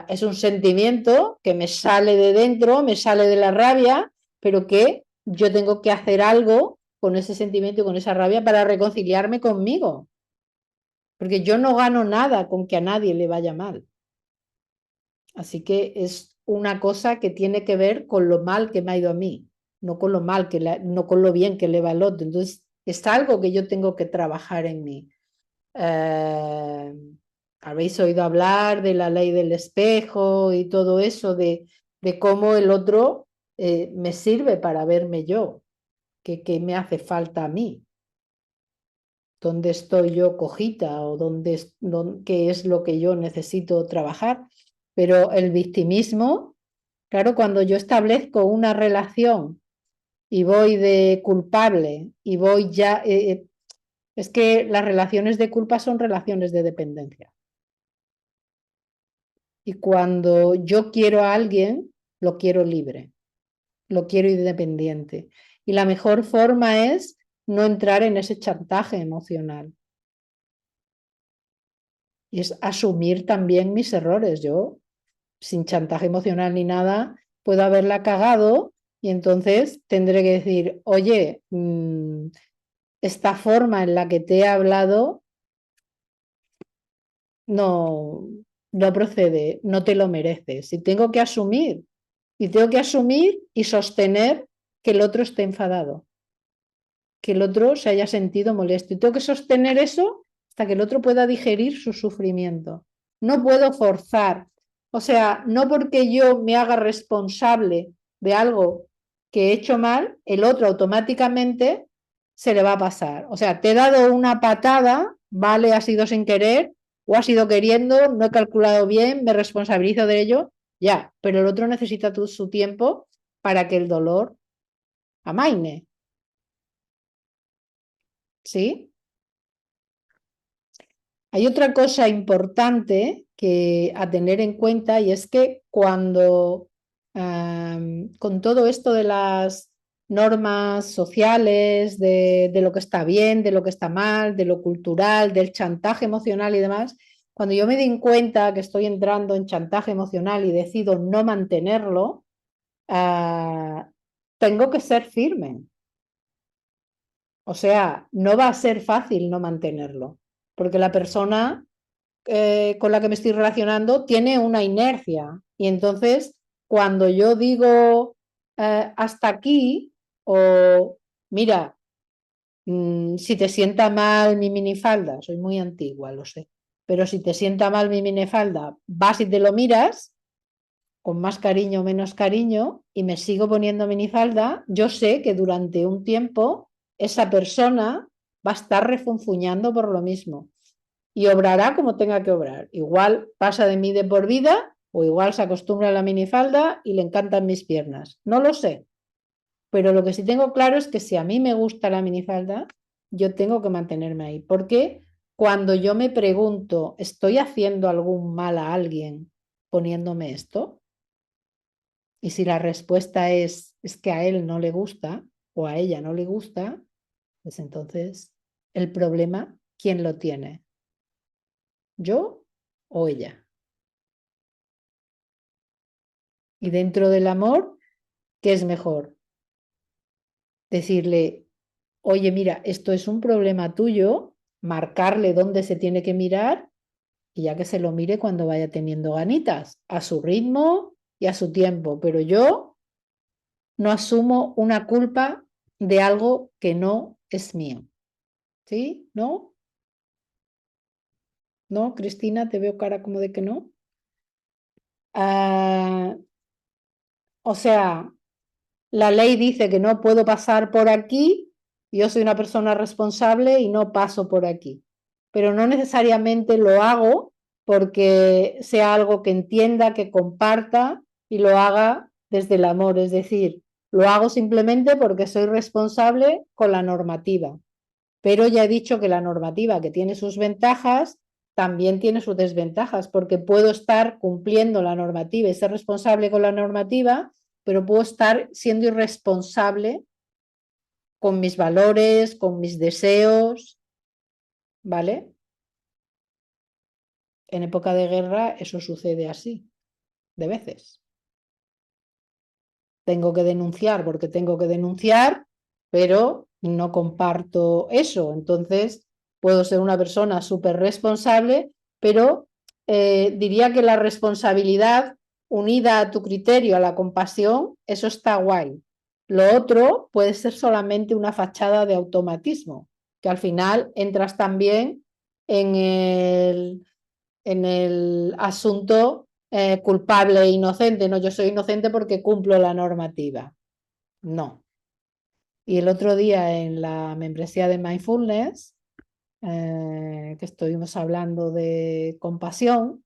es un sentimiento que me sale de dentro, me sale de la rabia, pero que yo tengo que hacer algo con ese sentimiento y con esa rabia para reconciliarme conmigo, porque yo no gano nada con que a nadie le vaya mal. Así que es una cosa que tiene que ver con lo mal que me ha ido a mí, no con lo mal no con lo bien que le va al otro. Entonces, es algo que yo tengo que trabajar en mí. Eh, Habéis oído hablar de la ley del espejo y todo eso, de cómo el otro me sirve para verme yo, que me hace falta a mí, dónde estoy yo cojita o qué es lo que yo necesito trabajar. Pero el victimismo, claro, cuando yo establezco una relación y voy de culpable y voy ya, es que las relaciones de culpa son relaciones de dependencia. Y cuando yo quiero a alguien, lo quiero libre, lo quiero independiente. Y la mejor forma es no entrar en ese chantaje emocional. Y es asumir también mis errores. Yo, sin chantaje emocional ni nada, puedo haberla cagado y entonces tendré que decir, oye, esta forma en la que te he hablado no, no procede, no te lo mereces. Y tengo que asumir. Y tengo que asumir y sostener que el otro esté enfadado, que el otro se haya sentido molesto. Y tengo que sostener eso hasta que el otro pueda digerir su sufrimiento. No puedo forzar. O sea, no porque yo me haga responsable de algo que he hecho mal, el otro automáticamente se le va a pasar. O sea, te he dado una patada, vale, ha sido sin querer o ha sido queriendo, no he calculado bien, me responsabilizo de ello, ya, pero el otro necesita su tiempo para que el dolor amaine, ¿sí? Hay otra cosa importante que a tener en cuenta y es que cuando con todo esto de las normas sociales, de lo que está bien, de lo que está mal, de lo cultural, del chantaje emocional y demás, cuando yo me di cuenta que estoy entrando en chantaje emocional y decido no mantenerlo, tengo que ser firme. O sea, no va a ser fácil no mantenerlo, porque la persona con la que me estoy relacionando tiene una inercia. Y entonces, cuando yo digo hasta aquí, o mira, si te sienta mal mi minifalda, soy muy antigua, lo sé, pero si te sienta mal mi minifalda, vas y te lo miras, con más cariño o menos cariño, y me sigo poniendo minifalda, yo sé que durante un tiempo esa persona va a estar refunfuñando por lo mismo y obrará como tenga que obrar. Igual pasa de mí de por vida o igual se acostumbra a la minifalda y le encantan mis piernas. No lo sé, pero lo que sí tengo claro es que si a mí me gusta la minifalda, yo tengo que mantenerme ahí. Porque cuando yo me pregunto, ¿estoy haciendo algún mal a alguien poniéndome esto? Y si la respuesta es que a él no le gusta o a ella no le gusta, pues entonces el problema, ¿quién lo tiene? ¿Yo o ella? Y dentro del amor, ¿qué es mejor? Decirle, oye, mira, esto es un problema tuyo, marcarle dónde se tiene que mirar y ya que se lo mire cuando vaya teniendo ganitas, a su ritmo y a su tiempo. Pero yo no asumo una culpa de algo que no es mío. ¿Sí? ¿No? ¿No, Cristina? Te veo cara como de que no. Ah, o sea, la ley dice que no puedo pasar por aquí, yo soy una persona responsable y no paso por aquí. Pero no necesariamente lo hago porque sea algo que entienda, que comparta y lo haga desde el amor. Es decir, lo hago simplemente porque soy responsable con la normativa. Pero ya he dicho que la normativa, que tiene sus ventajas, también tiene sus desventajas, porque puedo estar cumpliendo la normativa y ser responsable con la normativa, pero puedo estar siendo irresponsable con mis valores, con mis deseos, ¿vale? En época de guerra eso sucede así, de veces. Tengo que denunciar porque tengo que denunciar, pero no comparto eso. Entonces, puedo ser una persona súper responsable, pero diría que la responsabilidad unida a tu criterio, a la compasión, eso está guay. Lo otro puede ser solamente una fachada de automatismo, que al final entras también en el asunto culpable e inocente. No, yo soy inocente porque cumplo la normativa. No. Y el otro día en la membresía de Mindfulness, que estuvimos hablando de compasión,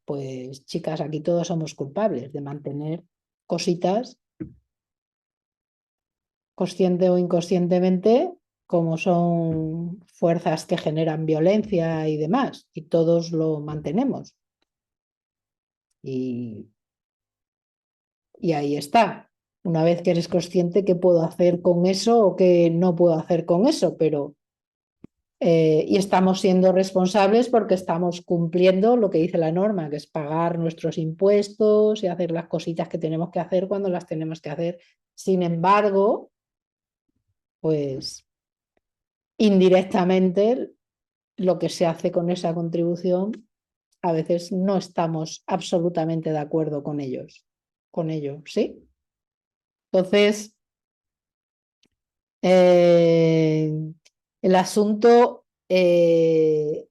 pues chicas, aquí todos somos culpables de mantener cositas, consciente o inconscientemente, como son fuerzas que generan violencia y demás, y todos lo mantenemos. Y Y ahí está. Una vez que eres consciente qué puedo hacer con eso o qué no puedo hacer con eso, pero y estamos siendo responsables porque estamos cumpliendo lo que dice la norma, que es pagar nuestros impuestos y hacer las cositas que tenemos que hacer cuando las tenemos que hacer. Sin embargo, pues indirectamente lo que se hace con esa contribución, a veces no estamos absolutamente de acuerdo con ellos, con ello, ¿sí? Entonces, Eh, el asunto es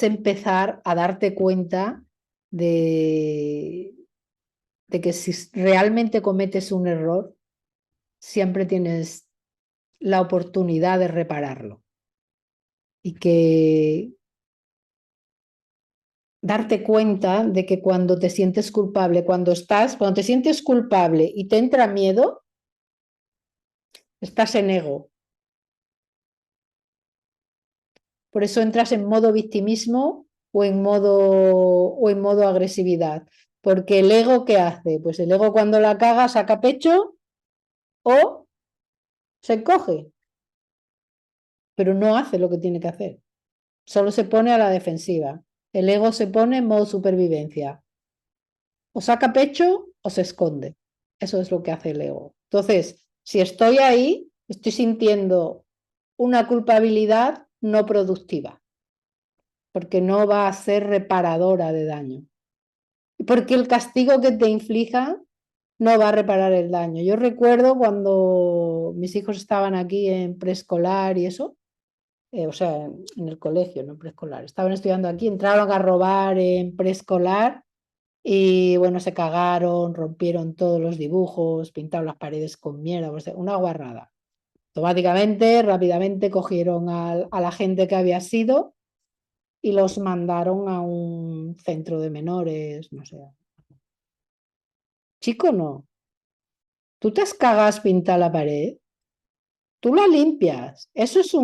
empezar a darte cuenta de, de que si realmente cometes un error, siempre tienes la oportunidad de repararlo. Y que darte cuenta de que cuando te sientes culpable, cuando te sientes culpable y te entra miedo, estás en ego. Por eso entras en modo victimismo o en modo agresividad. Porque el ego, ¿qué hace? Pues el ego cuando la caga saca pecho o se encoge, pero no hace lo que tiene que hacer. Solo se pone a la defensiva. El ego se pone en modo supervivencia. O saca pecho o se esconde. Eso es lo que hace el ego. Entonces, si estoy ahí, estoy sintiendo una culpabilidad no productiva, porque no va a ser reparadora de daño. Porque el castigo que te inflija no va a reparar el daño. Yo recuerdo cuando mis hijos estaban aquí en preescolar y eso, o sea, en el colegio, no en preescolar, estaban estudiando aquí, entraron a robar en preescolar Y bueno, se cagaron, rompieron todos los dibujos, pintaron las paredes con mierda, pues, una guarrada. Automáticamente, rápidamente cogieron a la gente que había sido y los mandaron a un centro de menores, no sé. Chico, no. Tú te has cagado, has pintado la pared, tú la limpias. Eso es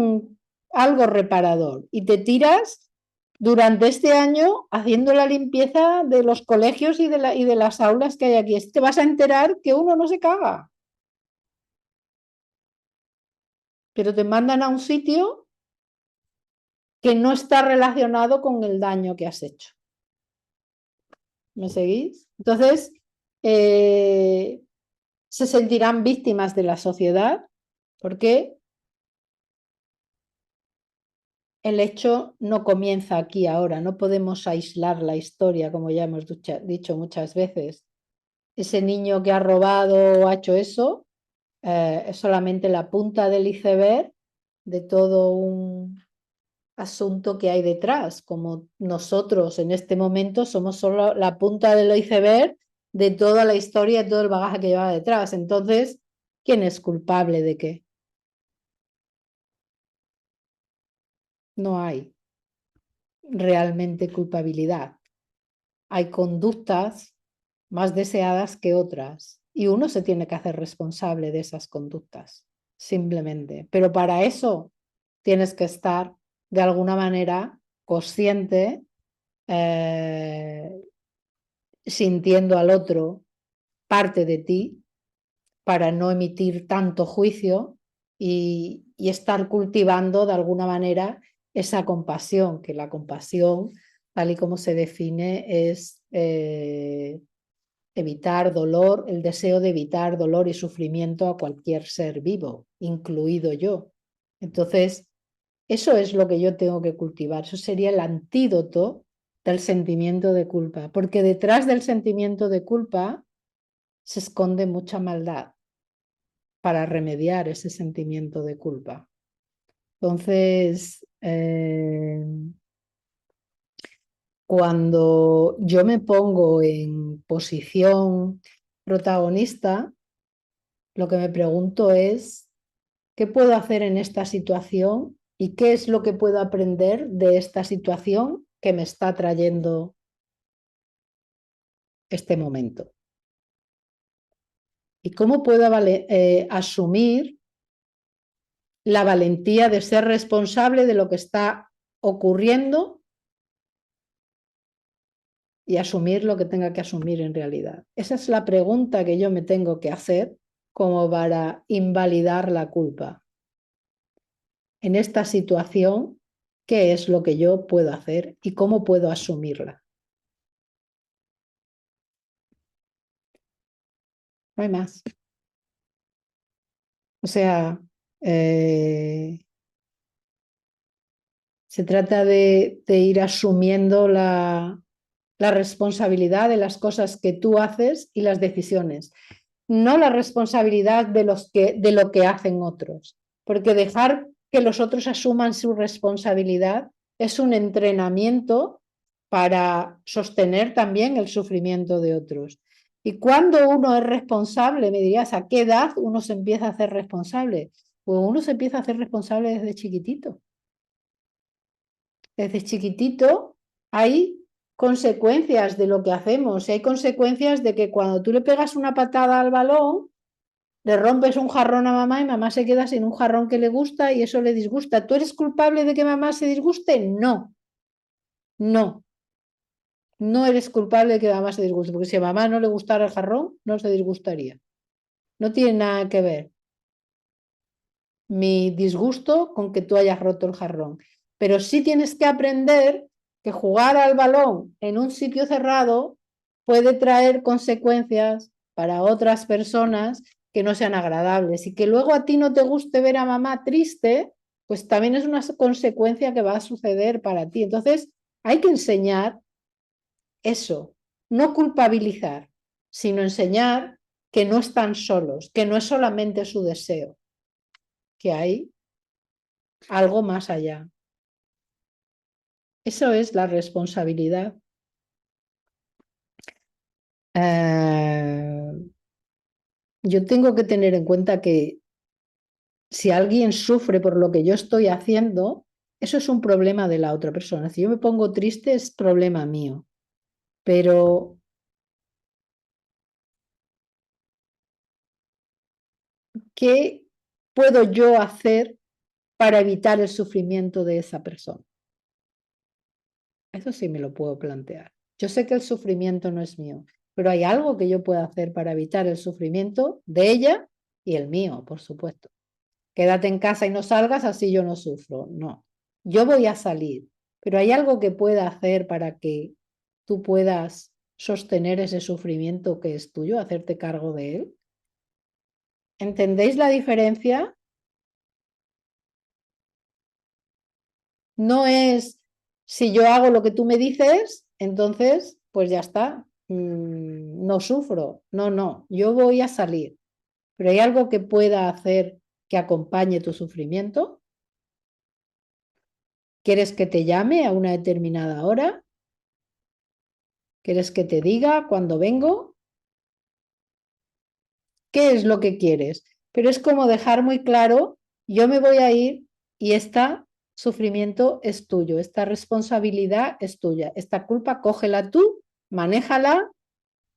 algo reparador. Y te tiras durante este año haciendo la limpieza de los colegios y de las aulas que hay aquí. Te vas a enterar que uno no se caga, pero te mandan a un sitio que no está relacionado con el daño que has hecho. ¿Me seguís? Entonces, eh, se sentirán víctimas de la sociedad porque el hecho no comienza aquí ahora, no podemos aislar la historia, como ya hemos dicho muchas veces. Ese niño que ha robado o ha hecho eso es solamente la punta del iceberg de todo un asunto que hay detrás, como nosotros en este momento somos solo la punta del iceberg de toda la historia, de todo el bagaje que lleva detrás. Entonces, ¿quién es culpable de qué? No hay realmente culpabilidad. Hay conductas más deseadas que otras y uno se tiene que hacer responsable de esas conductas, simplemente. Pero para eso tienes que estar de alguna manera consciente, eh, sintiendo al otro parte de ti para no emitir tanto juicio y estar cultivando de alguna manera esa compasión, que la compasión, tal y como se define, es evitar dolor, el deseo de evitar dolor y sufrimiento a cualquier ser vivo, incluido yo. Entonces, eso es lo que yo tengo que cultivar, eso sería el antídoto del sentimiento de culpa, porque detrás del sentimiento de culpa se esconde mucha maldad para remediar ese sentimiento de culpa. Entonces, cuando yo me pongo en posición protagonista, lo que me pregunto es, ¿qué puedo hacer en esta situación y qué es lo que puedo aprender de esta situación que me está trayendo este momento? ¿Y cómo puedo asumir la valentía de ser responsable de lo que está ocurriendo y asumir lo que tenga que asumir en realidad? Esa es la pregunta que yo me tengo que hacer como para invalidar la culpa. En esta situación, ¿qué es lo que yo puedo hacer y cómo puedo asumirla? No hay más. O sea, eh, se trata de ir asumiendo la responsabilidad de las cosas que tú haces y las decisiones, no la responsabilidad de lo que hacen otros, porque dejar que los otros asuman su responsabilidad es un entrenamiento para sostener también el sufrimiento de otros. Y cuando uno es responsable, me dirías, ¿a qué edad uno se empieza a hacer responsable? Pues uno se empieza a hacer responsable desde chiquitito. Desde chiquitito hay consecuencias de lo que hacemos y hay consecuencias de que cuando tú le pegas una patada al balón, le rompes un jarrón a mamá y mamá se queda sin un jarrón que le gusta y eso le disgusta. ¿Tú eres culpable de que mamá se disguste? No, no, no eres culpable de que mamá se disguste, porque si a mamá no le gustara el jarrón, no se disgustaría. No tiene nada que ver mi disgusto con que tú hayas roto el jarrón. Pero sí tienes que aprender que jugar al balón en un sitio cerrado puede traer consecuencias para otras personas que no sean agradables y que luego a ti no te guste ver a mamá triste, pues también es una consecuencia que va a suceder para ti. Entonces, hay que enseñar eso, no culpabilizar, sino enseñar que no están solos, que no es solamente su deseo, que hay algo más allá. Eso es la responsabilidad. yo tengo que tener en cuenta que si alguien sufre por lo que yo estoy haciendo, eso es un problema de la otra persona. Si yo me pongo triste, es problema mío. Pero, ¿qué puedo yo hacer para evitar el sufrimiento de esa persona? Eso sí me lo puedo plantear. Yo sé que el sufrimiento no es mío, pero hay algo que yo pueda hacer para evitar el sufrimiento de ella y el mío, por supuesto. Quédate en casa y no salgas, así yo no sufro. No, yo voy a salir, pero hay algo que pueda hacer para que tú puedas sostener ese sufrimiento que es tuyo, hacerte cargo de él. ¿Entendéis la diferencia? No es si yo hago lo que tú me dices, entonces pues ya está, no sufro. No, no, yo voy a salir. Pero hay algo que pueda hacer que acompañe tu sufrimiento. ¿Quieres que te llame a una determinada hora? ¿Quieres que te diga cuando vengo? ¿Qué es lo que quieres? Pero es como dejar muy claro, yo me voy a ir y este sufrimiento es tuyo, esta responsabilidad es tuya, esta culpa cógela tú, manéjala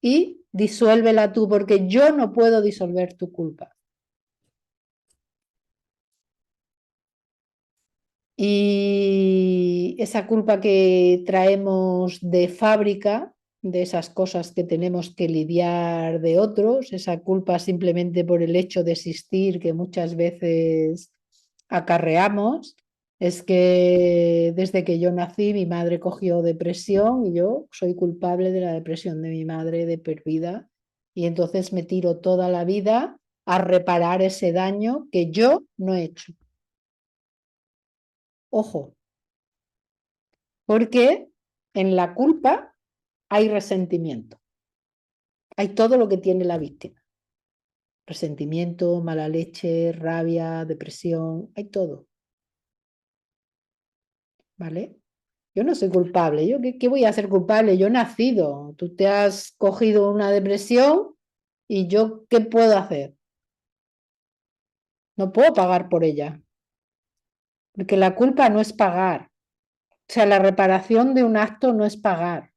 y disuélvela tú, porque yo no puedo disolver tu culpa. Y esa culpa que traemos de fábrica, de esas cosas que tenemos que lidiar de otros, esa culpa simplemente por el hecho de existir que muchas veces acarreamos, es que desde que yo nací mi madre cogió depresión y yo soy culpable de la depresión de mi madre de por vida y entonces me tiro toda la vida a reparar ese daño que yo no he hecho. Ojo, porque en la culpa hay resentimiento, hay todo lo que tiene la víctima. Resentimiento, mala leche, rabia, depresión, hay todo, ¿vale? Yo no soy culpable, ¿yo qué voy a ser culpable? Yo he nacido, tú te has cogido una depresión y yo ¿qué puedo hacer? No puedo pagar por ella, porque la culpa no es pagar, o sea, la reparación de un acto no es pagar.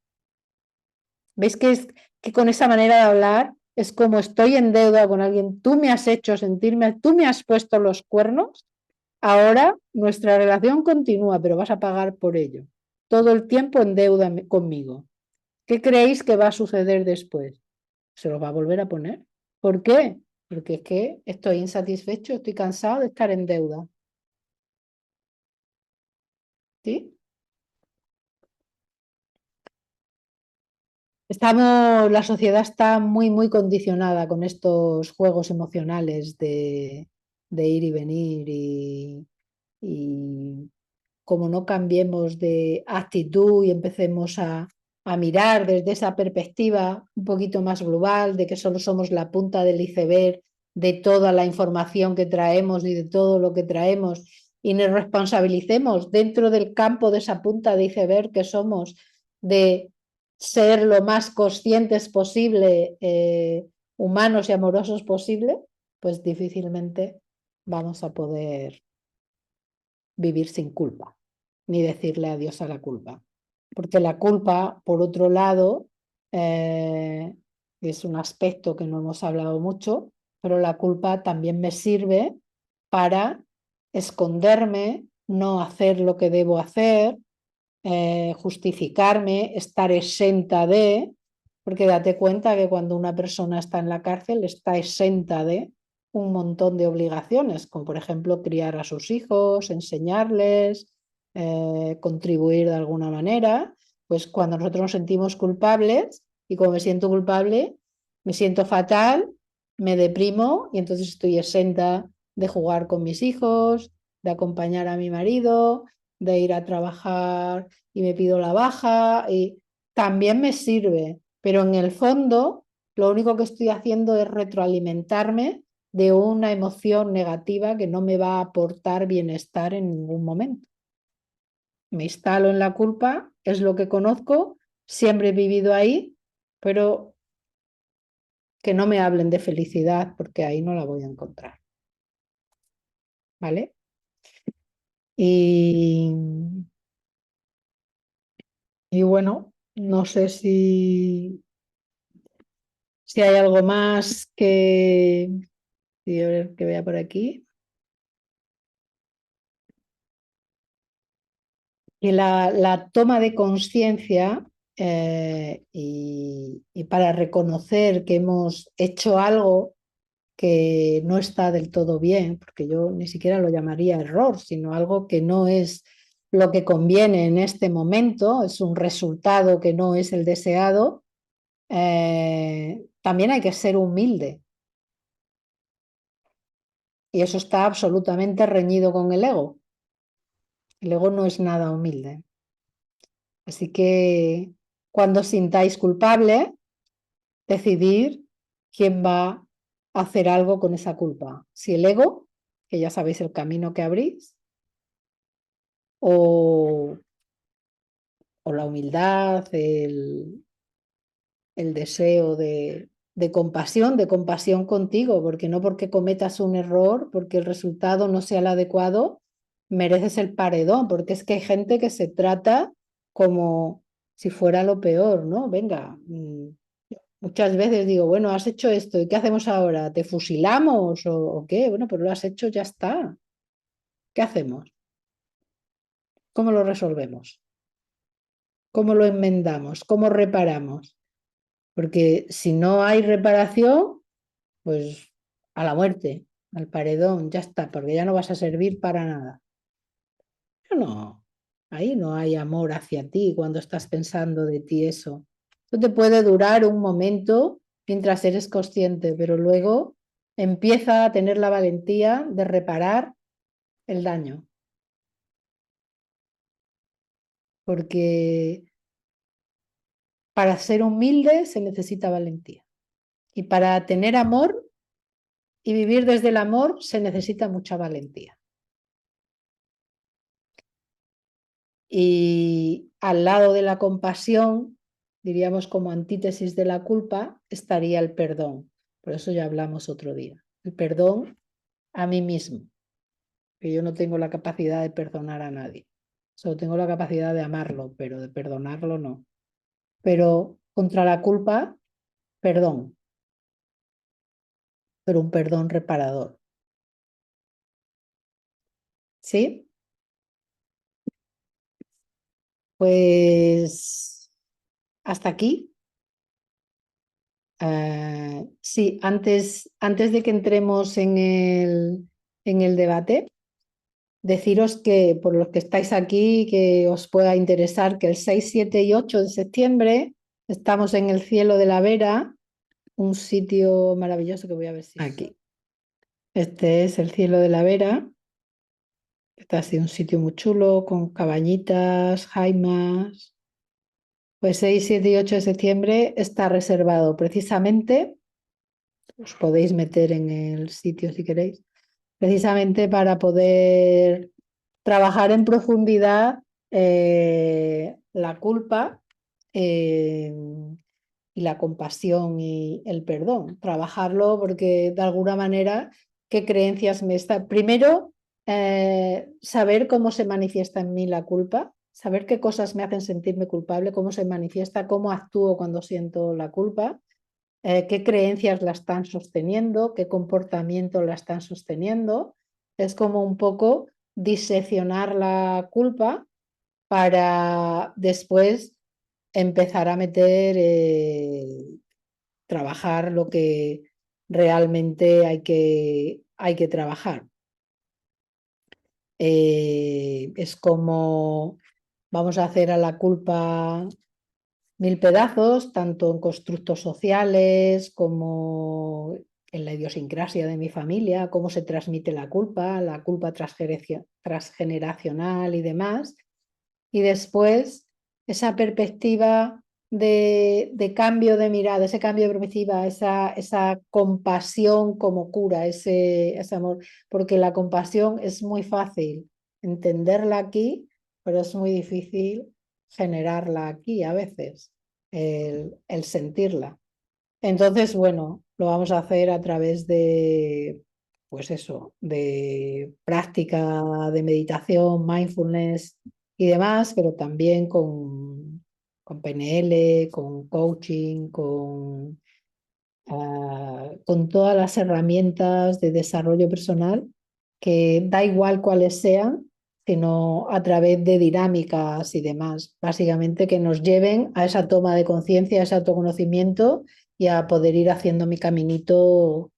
¿Veis que, es, que con esa manera de hablar es como estoy en deuda con alguien, tú me has hecho sentirme, tú me has puesto los cuernos, ahora nuestra relación continúa, pero vas a pagar por ello. Todo el tiempo en deuda conmigo. ¿Qué creéis que va a suceder después? ¿Se los va a volver a poner? ¿Por qué? Porque es que estoy insatisfecho, estoy cansado de estar en deuda. ¿Sí? Estamos, la sociedad está muy, muy condicionada con estos juegos emocionales de ir y venir y como no cambiemos de actitud y empecemos a mirar desde esa perspectiva un poquito más global, de que solo somos la punta del iceberg de toda la información que traemos y de todo lo que traemos y nos responsabilicemos dentro del campo de esa punta de iceberg que somos de ser lo más conscientes posible, humanos y amorosos posible, pues difícilmente vamos a poder vivir sin culpa, ni decirle adiós a la culpa. Porque la culpa, por otro lado, eh, es un aspecto que no hemos hablado mucho, pero la culpa también me sirve para esconderme, no hacer lo que debo hacer, justificarme, estar exenta de, porque date cuenta que cuando una persona está en la cárcel está exenta de un montón de obligaciones, como por ejemplo criar a sus hijos, enseñarles, contribuir de alguna manera, pues cuando nosotros nos sentimos culpables y como me siento culpable, me siento fatal, me deprimo y entonces estoy exenta de jugar con mis hijos, de acompañar a mi marido, de ir a trabajar y me pido la baja y también me sirve, pero en el fondo lo único que estoy haciendo es retroalimentarme de una emoción negativa que no me va a aportar bienestar en ningún momento. Me instalo en la culpa, es lo que conozco, siempre he vivido ahí, pero que no me hablen de felicidad porque ahí no la voy a encontrar, ¿vale? Y, y bueno, no sé si hay algo más y a ver, que vea por aquí. Y la toma de conciencia y para reconocer que hemos hecho algo que no está del todo bien, porque yo ni siquiera lo llamaría error, sino algo que no es lo que conviene en este momento, es un resultado que no es el deseado, también hay que ser humilde. Y eso está absolutamente reñido con el ego. El ego no es nada humilde. Así que cuando os sintáis culpable, decidir quién va a hacer algo con esa culpa. Si el ego, que ya sabéis el camino que abrís, o, o la humildad, el deseo de compasión contigo, porque no porque cometas un error, porque el resultado no sea el adecuado, mereces el paredón, porque es que hay gente que se trata como si fuera lo peor, ¿no? Venga, muchas veces digo, bueno, has hecho esto, ¿y qué hacemos ahora? ¿Te fusilamos o qué? Bueno, pues lo has hecho, ya está. ¿Qué hacemos? ¿Cómo lo resolvemos? ¿Cómo lo enmendamos? ¿Cómo reparamos? Porque si no hay reparación, pues a la muerte, al paredón, ya está, porque ya no vas a servir para nada. No, ahí no hay amor hacia ti cuando estás pensando de ti eso. Eso te puede durar un momento mientras eres consciente, pero luego empieza a tener la valentía de reparar el daño, porque para ser humilde se necesita valentía y para tener amor y vivir desde el amor se necesita mucha valentía. Y al lado de la compasión, diríamos como antítesis de la culpa, estaría el perdón. Por eso ya hablamos otro día. El perdón a mí mismo, que yo no tengo la capacidad de perdonar a nadie. Solo tengo la capacidad de amarlo, pero de perdonarlo no. Pero contra la culpa, perdón, pero un perdón reparador. ¿Sí? Pues hasta aquí. Sí, antes de que entremos en el debate, deciros que por los que estáis aquí, que os pueda interesar que el 6, 7 y 8 de septiembre estamos en el Cielo de la Vera, un sitio maravilloso que voy a ver si aquí. Este es el Cielo de la Vera. Está así un sitio muy chulo con cabañitas, jaimas. Pues 6, 7 y 8 de septiembre está reservado precisamente, os podéis meter en el sitio si queréis, precisamente para poder trabajar en profundidad la culpa eh, y la compasión y el perdón. Trabajarlo porque de alguna manera, ¿qué creencias me está? Primero, saber cómo se manifiesta en mí la culpa, saber qué cosas me hacen sentirme culpable, cómo se manifiesta, cómo actúo cuando siento la culpa, qué creencias la están sosteniendo, qué comportamiento la están sosteniendo. Es como un poco diseccionar la culpa para después empezar a meter, trabajar lo que realmente hay que trabajar. Es como vamos a hacer a la culpa mil pedazos, tanto en constructos sociales como en la idiosincrasia de mi familia, cómo se transmite la culpa transgeneracional y demás. Y después esa perspectiva cambio de mirada, ese cambio de perspectiva, esa compasión como cura, ese amor, porque la compasión es muy fácil entenderla aquí, pero es muy difícil generarla aquí a veces, el sentirla. Entonces, bueno, lo vamos a hacer a través de, pues eso, de práctica de meditación, mindfulness y demás, pero también con PNL, con coaching, con todas las herramientas de desarrollo personal, que da igual cuáles sean, sino a través de dinámicas y demás, básicamente que nos lleven a esa toma de conciencia, a ese autoconocimiento y a poder ir haciendo mi caminito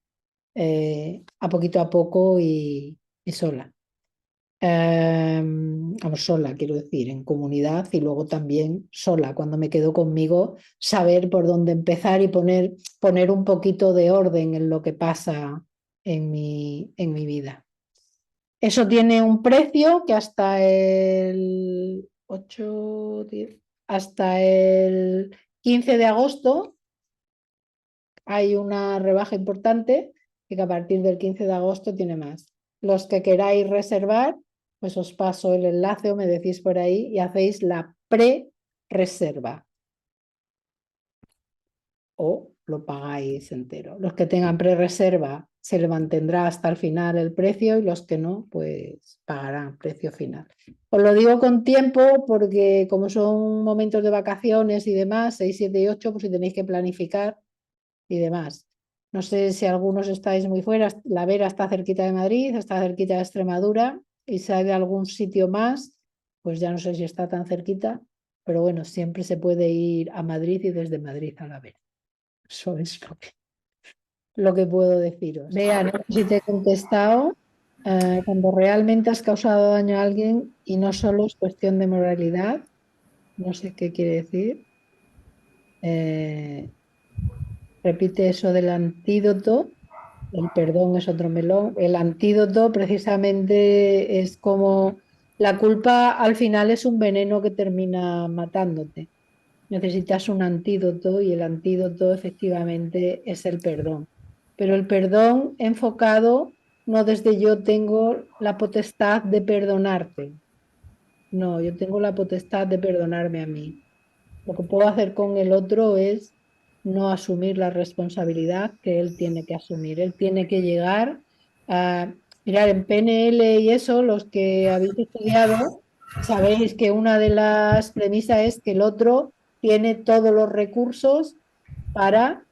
a poco y sola. Vamos, sola, quiero decir, en comunidad y luego también sola, cuando me quedo conmigo, saber por dónde empezar y poner un poquito de orden en lo que pasa en mi vida. Eso tiene un precio que hasta el 8 10 hasta el 15 de agosto hay una rebaja importante y que a partir del 15 de agosto tiene más. Los que queráis reservar, pues os paso el enlace o me decís por ahí y hacéis la pre-reserva o lo pagáis entero. Los que tengan pre-reserva se le mantendrá hasta el final el precio y los que no, pues pagarán precio final. Os lo digo con tiempo porque como son momentos de vacaciones y demás, 6, 7 y 8, pues si tenéis que planificar y demás. No sé si algunos estáis muy fuera. La Vera está cerquita de Madrid, está cerquita de Extremadura y si hay de algún sitio más, pues ya no sé si está tan cerquita, pero bueno, siempre se puede ir a Madrid y desde Madrid a la Vera. Eso es lo que puedo deciros. Vea, no sé si te he contestado. Cuando realmente has causado daño a alguien y no solo es cuestión de moralidad, no sé qué quiere decir. Repite eso del antídoto. El perdón es otro melón. El antídoto precisamente es como la culpa al final es un veneno que termina matándote. Necesitas un antídoto y el antídoto efectivamente es el perdón. Pero el perdón enfocado no desde yo tengo la potestad de perdonarte. No, yo tengo la potestad de perdonarme a mí. Lo que puedo hacer con el otro es no asumir la responsabilidad que él tiene que asumir. Él tiene que llegar a mirar en PNL y eso, los que habéis estudiado, sabéis que una de las premisas es que el otro tiene todos los recursos para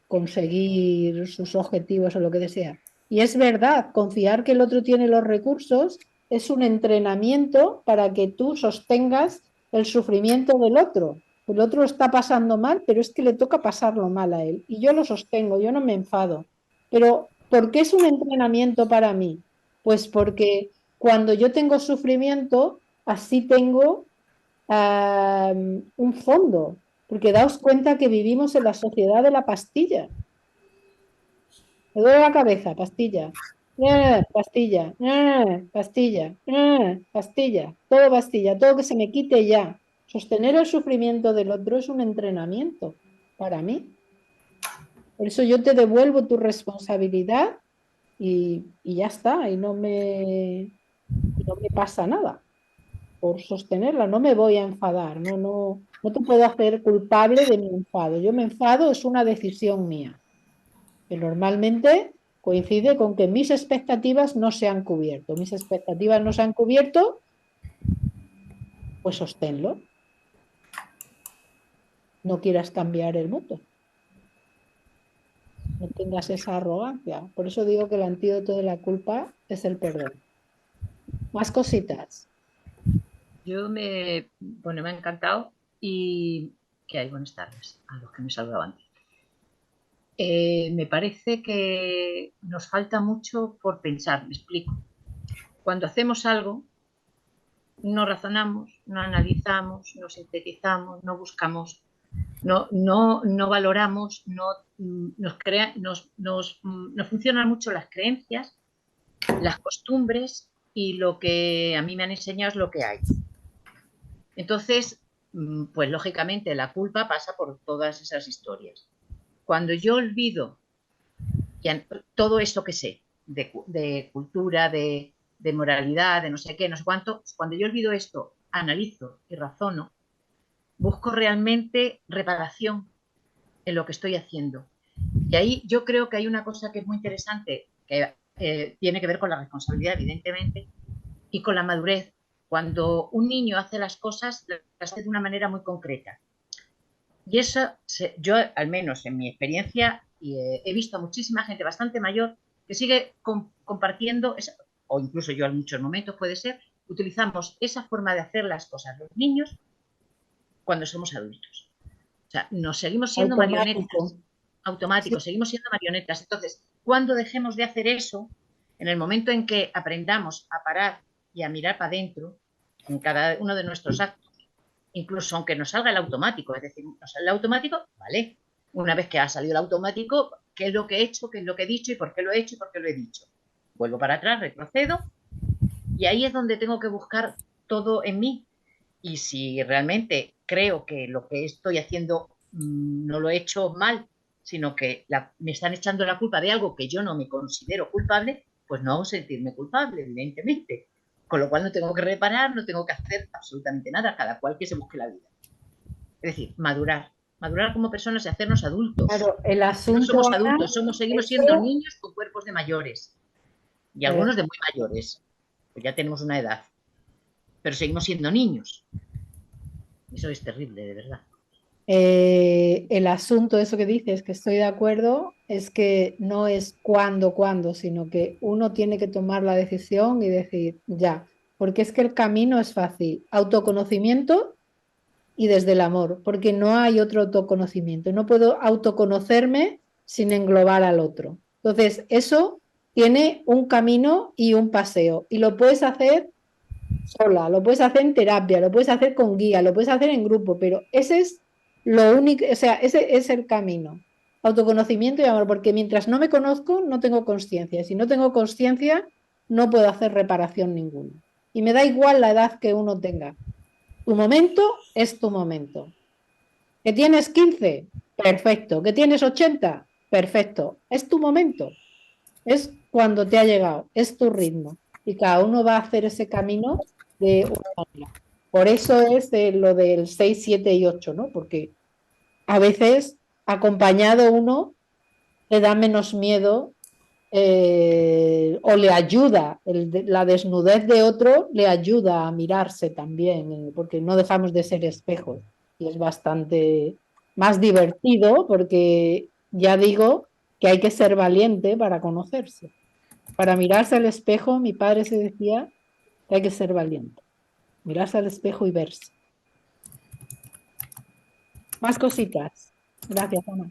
conseguir sus objetivos o lo que desea. Y es verdad, confiar que el otro tiene los recursos es un entrenamiento para que tú sostengas el sufrimiento del otro. El otro está pasando mal, pero es que le toca pasarlo mal a él. Y yo lo sostengo, yo no me enfado. Pero ¿por qué es un entrenamiento para mí? Pues porque cuando yo tengo sufrimiento, así tengo un fondo. Porque daos cuenta que vivimos en la sociedad de la pastilla. Me duele la cabeza, pastilla. Pastilla, pastilla, pastilla, todo pastilla, todo que se me quite ya. Sostener el sufrimiento del otro es un entrenamiento para mí. Por eso yo te devuelvo tu responsabilidad y ya está, y no me pasa nada por sostenerla, no me voy a enfadar, no te puedo hacer culpable de mi enfado. Yo me enfado, es una decisión mía que normalmente coincide con que mis expectativas no se han cubierto. Mis expectativas no se han cubierto, pues sosténlo. No quieras cambiar el mundo. No tengas esa arrogancia. Por eso digo que el antídoto de la culpa es el perdón. Más cositas. Bueno, me ha encantado y que hay buenas tardes a los que me saludaban. Me parece que nos falta mucho por pensar, me explico. Cuando hacemos algo, no razonamos, no analizamos, no sintetizamos, no buscamos, no valoramos, nos funcionan mucho las creencias, las costumbres y lo que a mí me han enseñado es lo que hay. Entonces, pues lógicamente la culpa pasa por todas esas historias. Cuando yo olvido todo esto que sé de cultura, de moralidad, de no sé qué, no sé cuánto, cuando yo olvido esto, analizo y razono, busco realmente reparación, en lo que estoy haciendo. Y ahí yo creo que hay una cosa que es muy interesante, que tiene que ver con la responsabilidad, evidentemente, y con la madurez. Cuando un niño hace las cosas, las hace de una manera muy concreta. Y eso, yo al menos en mi experiencia, he visto a muchísima gente bastante mayor que sigue compartiendo, o incluso yo en muchos momentos puede ser, utilizamos esa forma de hacer las cosas los niños cuando somos adultos. O sea, nos seguimos siendo Automático. marionetas, automáticos, seguimos siendo marionetas. Entonces, cuando dejemos de hacer eso, en el momento en que aprendamos a parar y a mirar para adentro, en cada uno de nuestros actos, incluso aunque nos salga el automático, es decir, nos sale el automático, vale, una vez que ha salido el automático, ¿qué es lo que he hecho, qué es lo que he dicho y por qué lo he hecho y por qué lo he dicho? Vuelvo para atrás, retrocedo y ahí es donde tengo que buscar todo en mí. Y si realmente creo que lo que estoy haciendo no lo he hecho mal, sino que me están echando la culpa de algo que yo no me considero culpable, pues no hago sentirme culpable, evidentemente. Con lo cual no tengo que reparar, no tengo que hacer absolutamente nada, cada cual que se busque la vida. Es decir, madurar. Madurar como personas y hacernos adultos. Claro, el No asunto, somos Ana, adultos, seguimos siendo eso, niños con cuerpos de mayores. Y algunos de muy mayores. Pues ya tenemos una edad. Pero seguimos siendo niños. Eso es terrible, de verdad. el asunto, eso que dices, que estoy de acuerdo, es que no es cuándo, sino que uno tiene que tomar la decisión y decir ya, porque es que el camino es fácil, autoconocimiento y desde el amor, porque no hay otro autoconocimiento, no puedo autoconocerme sin englobar al otro. Entonces, eso tiene un camino y un paseo, y lo puedes hacer sola, lo puedes hacer en terapia, lo puedes hacer con guía, lo puedes hacer en grupo, pero ese es lo único, o sea, ese es el camino. Autoconocimiento y amor, porque mientras no me conozco, no tengo conciencia. Si no tengo conciencia, no puedo hacer reparación ninguna. Y me da igual la edad que uno tenga. Tu momento es tu momento. ¿Que tienes 15? Perfecto. ¿Que tienes 80? Perfecto. Es tu momento. Es cuando te ha llegado. Es tu ritmo. Y cada uno va a hacer ese camino de una manera. Por eso es lo del 6, 7 y 8, ¿no? Porque a veces acompañado uno le da menos miedo o le ayuda, la desnudez de otro le ayuda a mirarse también, porque no dejamos de ser espejos y es bastante más divertido porque ya digo que hay que ser valiente para conocerse. Para mirarse al espejo, mi padre se decía que hay que ser valiente, mirarse al espejo y verse. Más cositas. Gracias, Ana.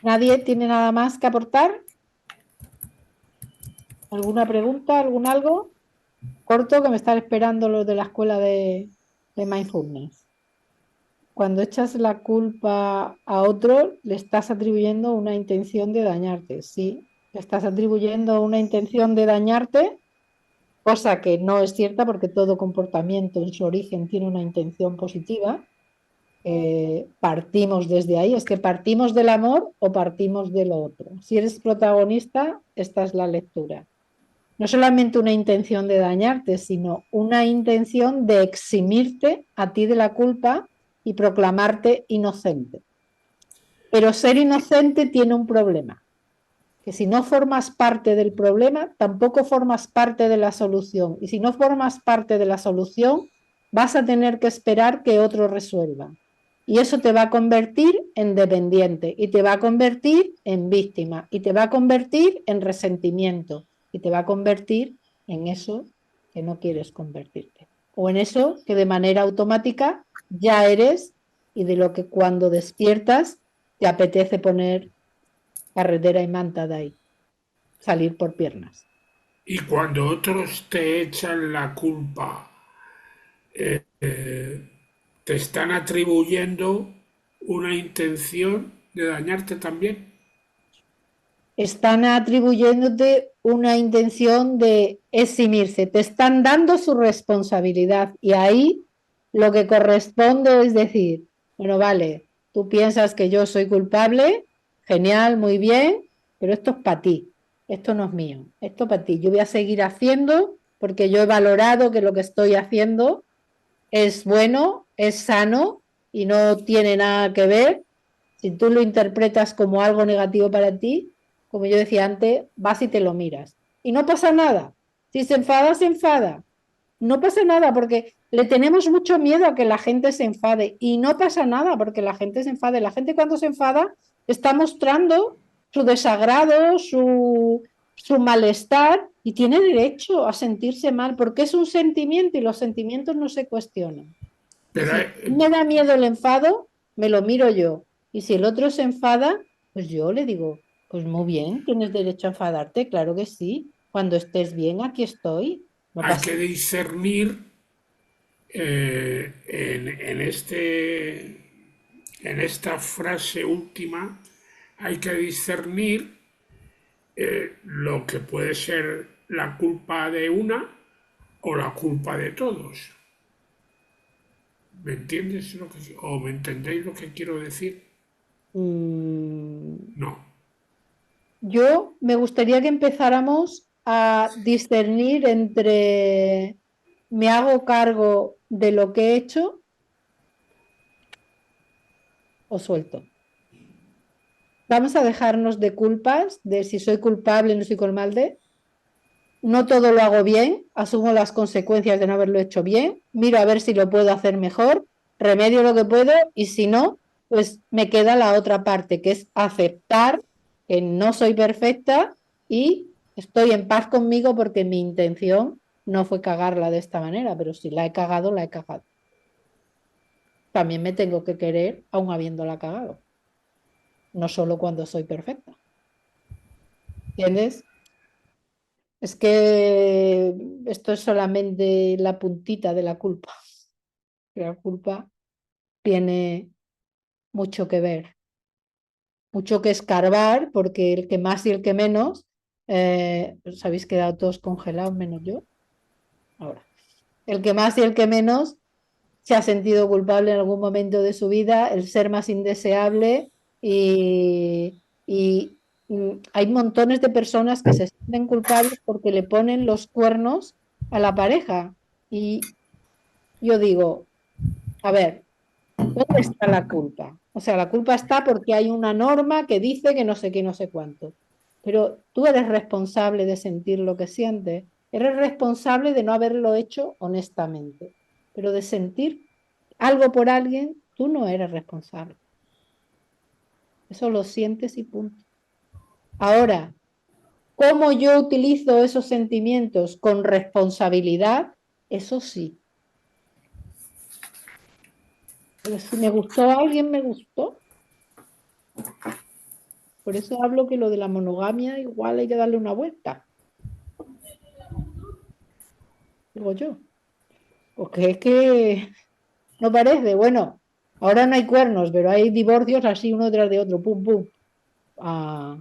¿Nadie tiene nada más que aportar? ¿Alguna pregunta? ¿Algún algo? Corto que me están esperando los de la escuela de Mindfulness. Cuando echas la culpa a otro, le estás atribuyendo una intención de dañarte. Sí, le estás atribuyendo una intención de dañarte, cosa que no es cierta porque todo comportamiento en su origen tiene una intención positiva. Partimos desde ahí, es que partimos del amor o partimos de lo otro. Si eres protagonista, esta es la lectura. No solamente una intención de dañarte, sino una intención de eximirte a ti de la culpa y proclamarte inocente. Pero ser inocente tiene un problema, que si no formas parte del problema, tampoco formas parte de la solución. Y si no formas parte de la solución, vas a tener que esperar que otro resuelva. Y eso te va a convertir en dependiente y te va a convertir en víctima y te va a convertir en resentimiento y te va a convertir en eso que no quieres convertirte o en eso que de manera automática ya eres y de lo que cuando despiertas te apetece poner carretera y manta de ahí, salir por piernas. Y cuando otros te echan la culpa, te están atribuyendo una intención de dañarte también. Están atribuyéndote una intención de eximirse, te están dando su responsabilidad y ahí lo que corresponde es decir, bueno, vale, tú piensas que yo soy culpable, genial, muy bien, pero esto es para ti, esto no es mío, esto es para ti, yo voy a seguir haciendo porque yo he valorado que lo que estoy haciendo es bueno, es sano y no tiene nada que ver. Si tú lo interpretas como algo negativo para ti, como yo decía antes, vas y te lo miras. Y no pasa nada. Si se enfada, se enfada. No pasa nada porque le tenemos mucho miedo a que la gente se enfade y no pasa nada porque la gente se enfade. La gente cuando se enfada está mostrando su desagrado, su malestar y tiene derecho a sentirse mal porque es un sentimiento y los sentimientos no se cuestionan. Y Pero si me da miedo el enfado, me lo miro yo. Y si el otro se enfada, pues yo le digo, pues muy bien, tienes derecho a enfadarte, claro que sí. Cuando estés bien, aquí estoy. No hay pasa que discernir en esta frase última, hay que discernir lo que puede ser la culpa de una o la culpa de todos. ¿Me entiendes o me entendéis lo que quiero decir? Mm, No. yo me gustaría que empezáramos a discernir entre me hago cargo de lo que he hecho o suelto. Vamos a dejarnos de culpas, de si soy culpable, no soy culpable. No todo lo hago bien, asumo las consecuencias de no haberlo hecho bien, miro a ver si lo puedo hacer mejor, remedio lo que puedo y si no, pues me queda la otra parte, que es aceptar que no soy perfecta y estoy en paz conmigo porque mi intención no fue cagarla de esta manera, pero si la he cagado, la he cagado. También me tengo que querer aun habiéndola cagado, no solo cuando soy perfecta. ¿Entiendes? Es que esto es solamente la puntita de la culpa. La culpa tiene mucho que ver, mucho que escarbar, porque el que más y el que menos, os habéis quedado todos congelados menos yo. Ahora, el que más y el que menos se ha sentido culpable en algún momento de su vida, el ser más indeseable y hay montones de personas que se sienten culpables porque le ponen los cuernos a la pareja. Y yo digo, a ver, ¿dónde está la culpa? O sea, la culpa está porque hay una norma que dice que no sé qué, no sé cuánto. Pero tú eres responsable de sentir lo que sientes. Eres responsable de no haberlo hecho honestamente. Pero de sentir algo por alguien, tú no eres responsable. Eso lo sientes y punto. Ahora, ¿cómo yo utilizo esos sentimientos con responsabilidad? Eso sí. Pero si me gustó a alguien, me gustó. Por eso hablo que lo de la monogamia igual hay que darle una vuelta, digo yo. Porque es que no parece, bueno, ahora no hay cuernos, pero hay divorcios así uno tras de otro, pum, pum. Ah,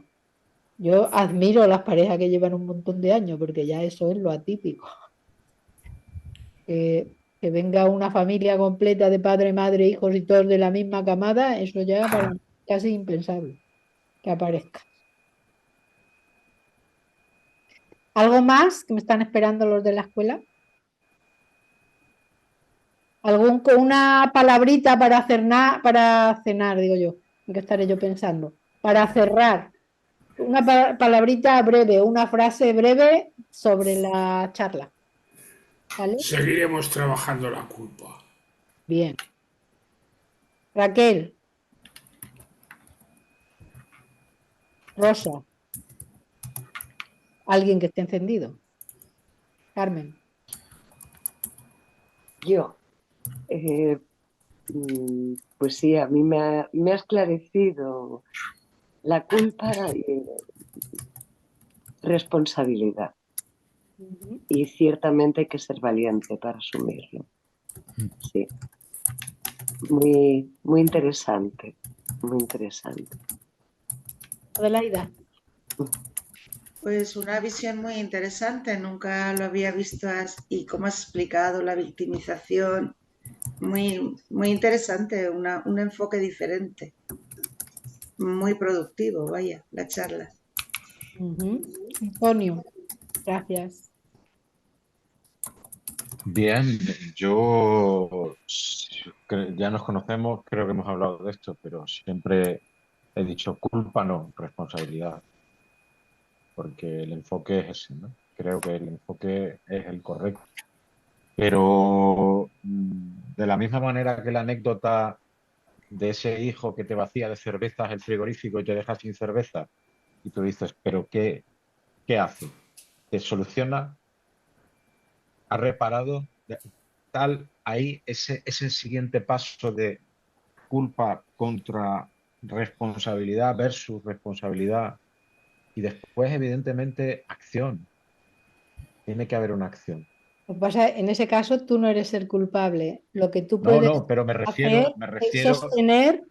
yo admiro a las parejas que llevan un montón de años, porque ya eso es lo atípico. Que venga una familia completa de padre, madre, hijos y todos de la misma camada, eso ya para mí es casi impensable que aparezca. ¿Algo más que me están esperando los de la escuela? Una palabrita para cenar, digo yo, en qué estaré yo pensando, para cerrar, una palabrita breve, una frase breve sobre la charla, ¿vale? Seguiremos trabajando la culpa. Bien. Raquel, Rosa, alguien que esté encendido. Carmen, Yo, pues sí, a mí me ha esclarecido la culpa y responsabilidad. Y ciertamente hay que ser valiente para asumirlo. Sí. Muy, muy interesante, muy interesante. Adelaida. Pues una visión muy interesante, nunca lo había visto y cómo has explicado la victimización, muy, muy interesante, un enfoque diferente, muy productivo, vaya, la charla. Antonio, gracias. Bien, yo ya nos conocemos, creo que hemos hablado de esto, pero siempre he dicho culpa no, responsabilidad, porque el enfoque es ese, ¿no? Creo que el enfoque es el correcto. Pero de la misma manera que la anécdota de ese hijo que te vacía de cervezas el frigorífico y te deja sin cerveza, y tú dices, ¿pero qué hace? ¿Te soluciona? ¿Ha reparado? Tal, ahí ese siguiente paso de culpa contra responsabilidad versus responsabilidad y después, evidentemente, acción. Tiene que haber una acción. Lo que pasa, en ese caso, tú no eres el culpable. Lo que tú No, puedes no, pero hacer me es refiero sostener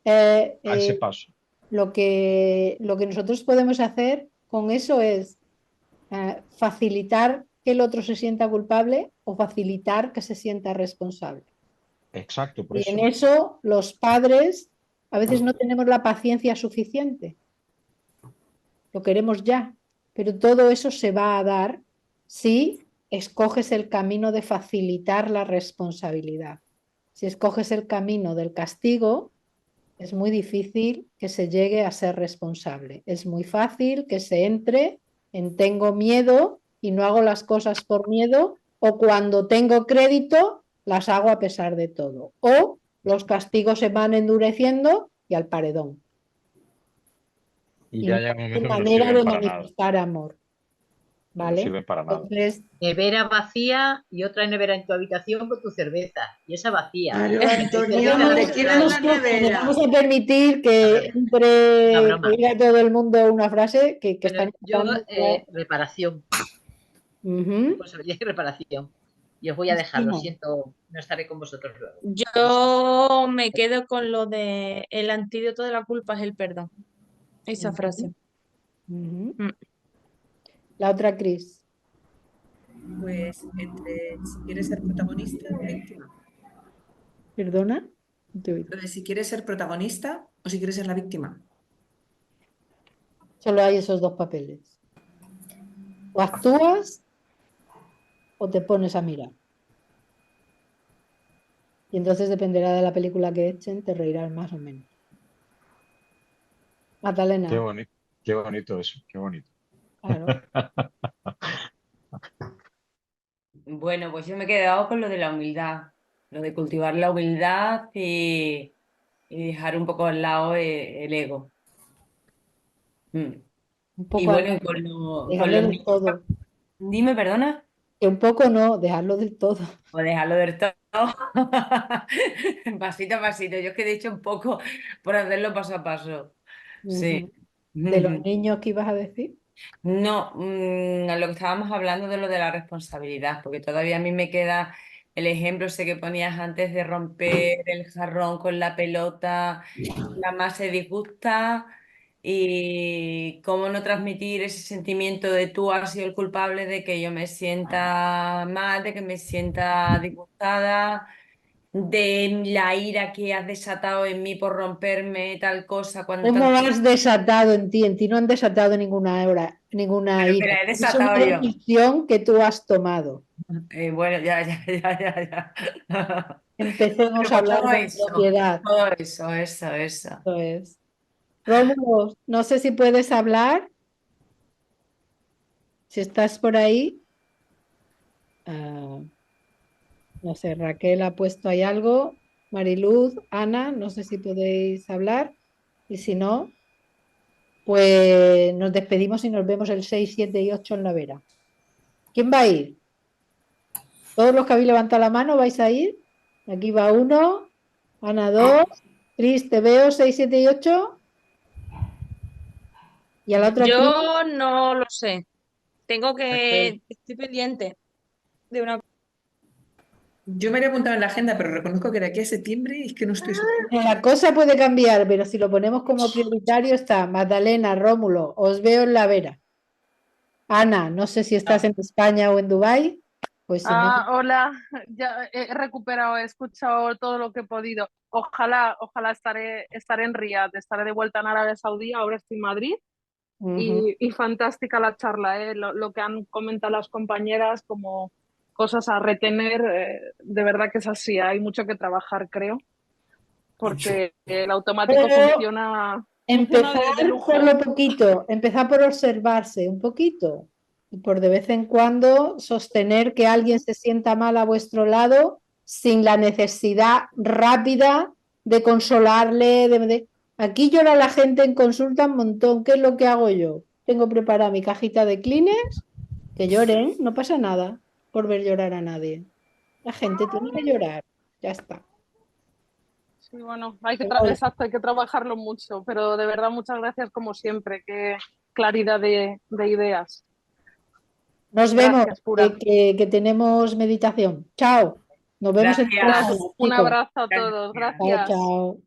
eh, a ese eh, paso. lo que nosotros podemos hacer con eso es facilitar que el otro se sienta culpable o facilitar que se sienta responsable. Exacto, por Y en eso. eso los padres a veces no tenemos la paciencia suficiente. Lo queremos ya, pero todo eso se va a dar si escoges el camino de facilitar la responsabilidad. Si escoges el camino del castigo, es muy difícil que se llegue a ser responsable. Es muy fácil que se entre en tengo miedo y no hago las cosas por miedo, o cuando tengo crédito las hago a pesar de todo. O los castigos se van endureciendo y al paredón. Y Y ya no llega un hay momento que no manera sirven de para nada. manifestar amor, Que no ¿vale? sirven para nada. Entonces, Nevera vacía y otra nevera en tu habitación con tu cerveza. Y esa vacía. Claro, Antonio, Cerveza te quiero en la le nevera. vamos a permitir Una que broma. Una entre, que broma. diga todo el mundo una frase que está Bueno, yo, empezando. reparación. Ujú. Responsabilidad y reparación. Y os voy a dejar, lo Cristina. siento, no estaré con vosotros luego. Yo me quedo con lo de el antídoto de la culpa es el perdón. Esa frase. Ujú. Mm. La otra Cris. Pues entre si quieres ser protagonista o víctima. ¿Perdona? No te he oído. Lo de si quieres ser protagonista o si quieres ser la víctima. Solo hay esos dos papeles. O actúas o te pones a mirar. Y entonces dependerá de la película que echen, te reirás más o menos. Qué Magdalena, bonito, qué bonito eso, qué bonito. claro. Bueno, pues yo me he quedado con lo de la humildad, lo de cultivar la humildad y dejar un poco al lado el ego. Mm. Un Y poco bueno, y con dejarlo los del niños. todo. Dime, perdona, Que un poco no, dejarlo del todo. o dejarlo del todo. Pasito a pasito. Yo es que he dicho un poco por hacerlo paso a paso. Sí. Ujú. De los niños que ibas a decir. No, a lo que estábamos hablando de lo de la responsabilidad, porque todavía a mí me queda el ejemplo ese que ponías antes de romper el jarrón con la pelota, la más se disgusta y cómo no transmitir ese sentimiento de tú has sido el culpable de que yo me sienta mal, de que me sienta disgustada, de la ira que has desatado en mí por romperme tal cosa cuando ¿Cómo tanto... has desatado en ti? En ti no han desatado ninguna Pero que ira. la he Es una desatado yo. decisión que tú has tomado. Bueno, ya. Empecemos Pero a pues hablar con propiedad. todo eso. Eso es. Rómulo, no sé si puedes hablar, si estás por ahí. Ah, no sé, Raquel ha puesto ahí algo. Mariluz, Ana, no sé si podéis hablar. Y si no, pues nos despedimos y nos vemos el 6, 7 y 8 en la Vera. ¿Quién va a ir? Todos los que habéis levantado la mano vais a ir. Aquí va uno, Ana dos, Cris, te veo 6, 7 y 8. Y a la otra Cris, Yo no lo sé. Raquel. Estoy pendiente de una. Yo me había apuntado en la agenda, pero reconozco que de aquí a septiembre es que no estoy segura. La cosa puede cambiar, pero si lo ponemos como prioritario está Magdalena, Rómulo, os veo en la Vera. Ana, no sé si estás en España o en Dubái, pues si no, Hola, ya he recuperado, he escuchado todo lo que he podido. Ojalá estaré en Riad, estaré de vuelta en Arabia Saudí, ahora estoy en Madrid y fantástica la charla, lo que han comentado las compañeras como cosas a retener, de verdad que es así, hay mucho que trabajar, creo. porque el automático Pero funciona de empezar lujo. por lo poquito, empezar por observarse un poquito y por de vez en cuando sostener que alguien se sienta mal a vuestro lado sin la necesidad rápida de consolarle. Aquí llora la gente en consulta un montón. ¿Qué es lo que hago yo? Tengo preparada mi cajita de Kleenex, que lloren, no pasa nada por ver llorar a nadie. La gente tiene que llorar, ya está. Sí, bueno, hay que Vale. exacto, hay que trabajarlo mucho, pero de verdad muchas gracias como siempre, qué claridad de ideas. Nos vemos, Gracias, Pura. que tenemos meditación. Chao. Nos vemos en Gracias. el Un chicos. abrazo a todos, Chao, gracias. chao.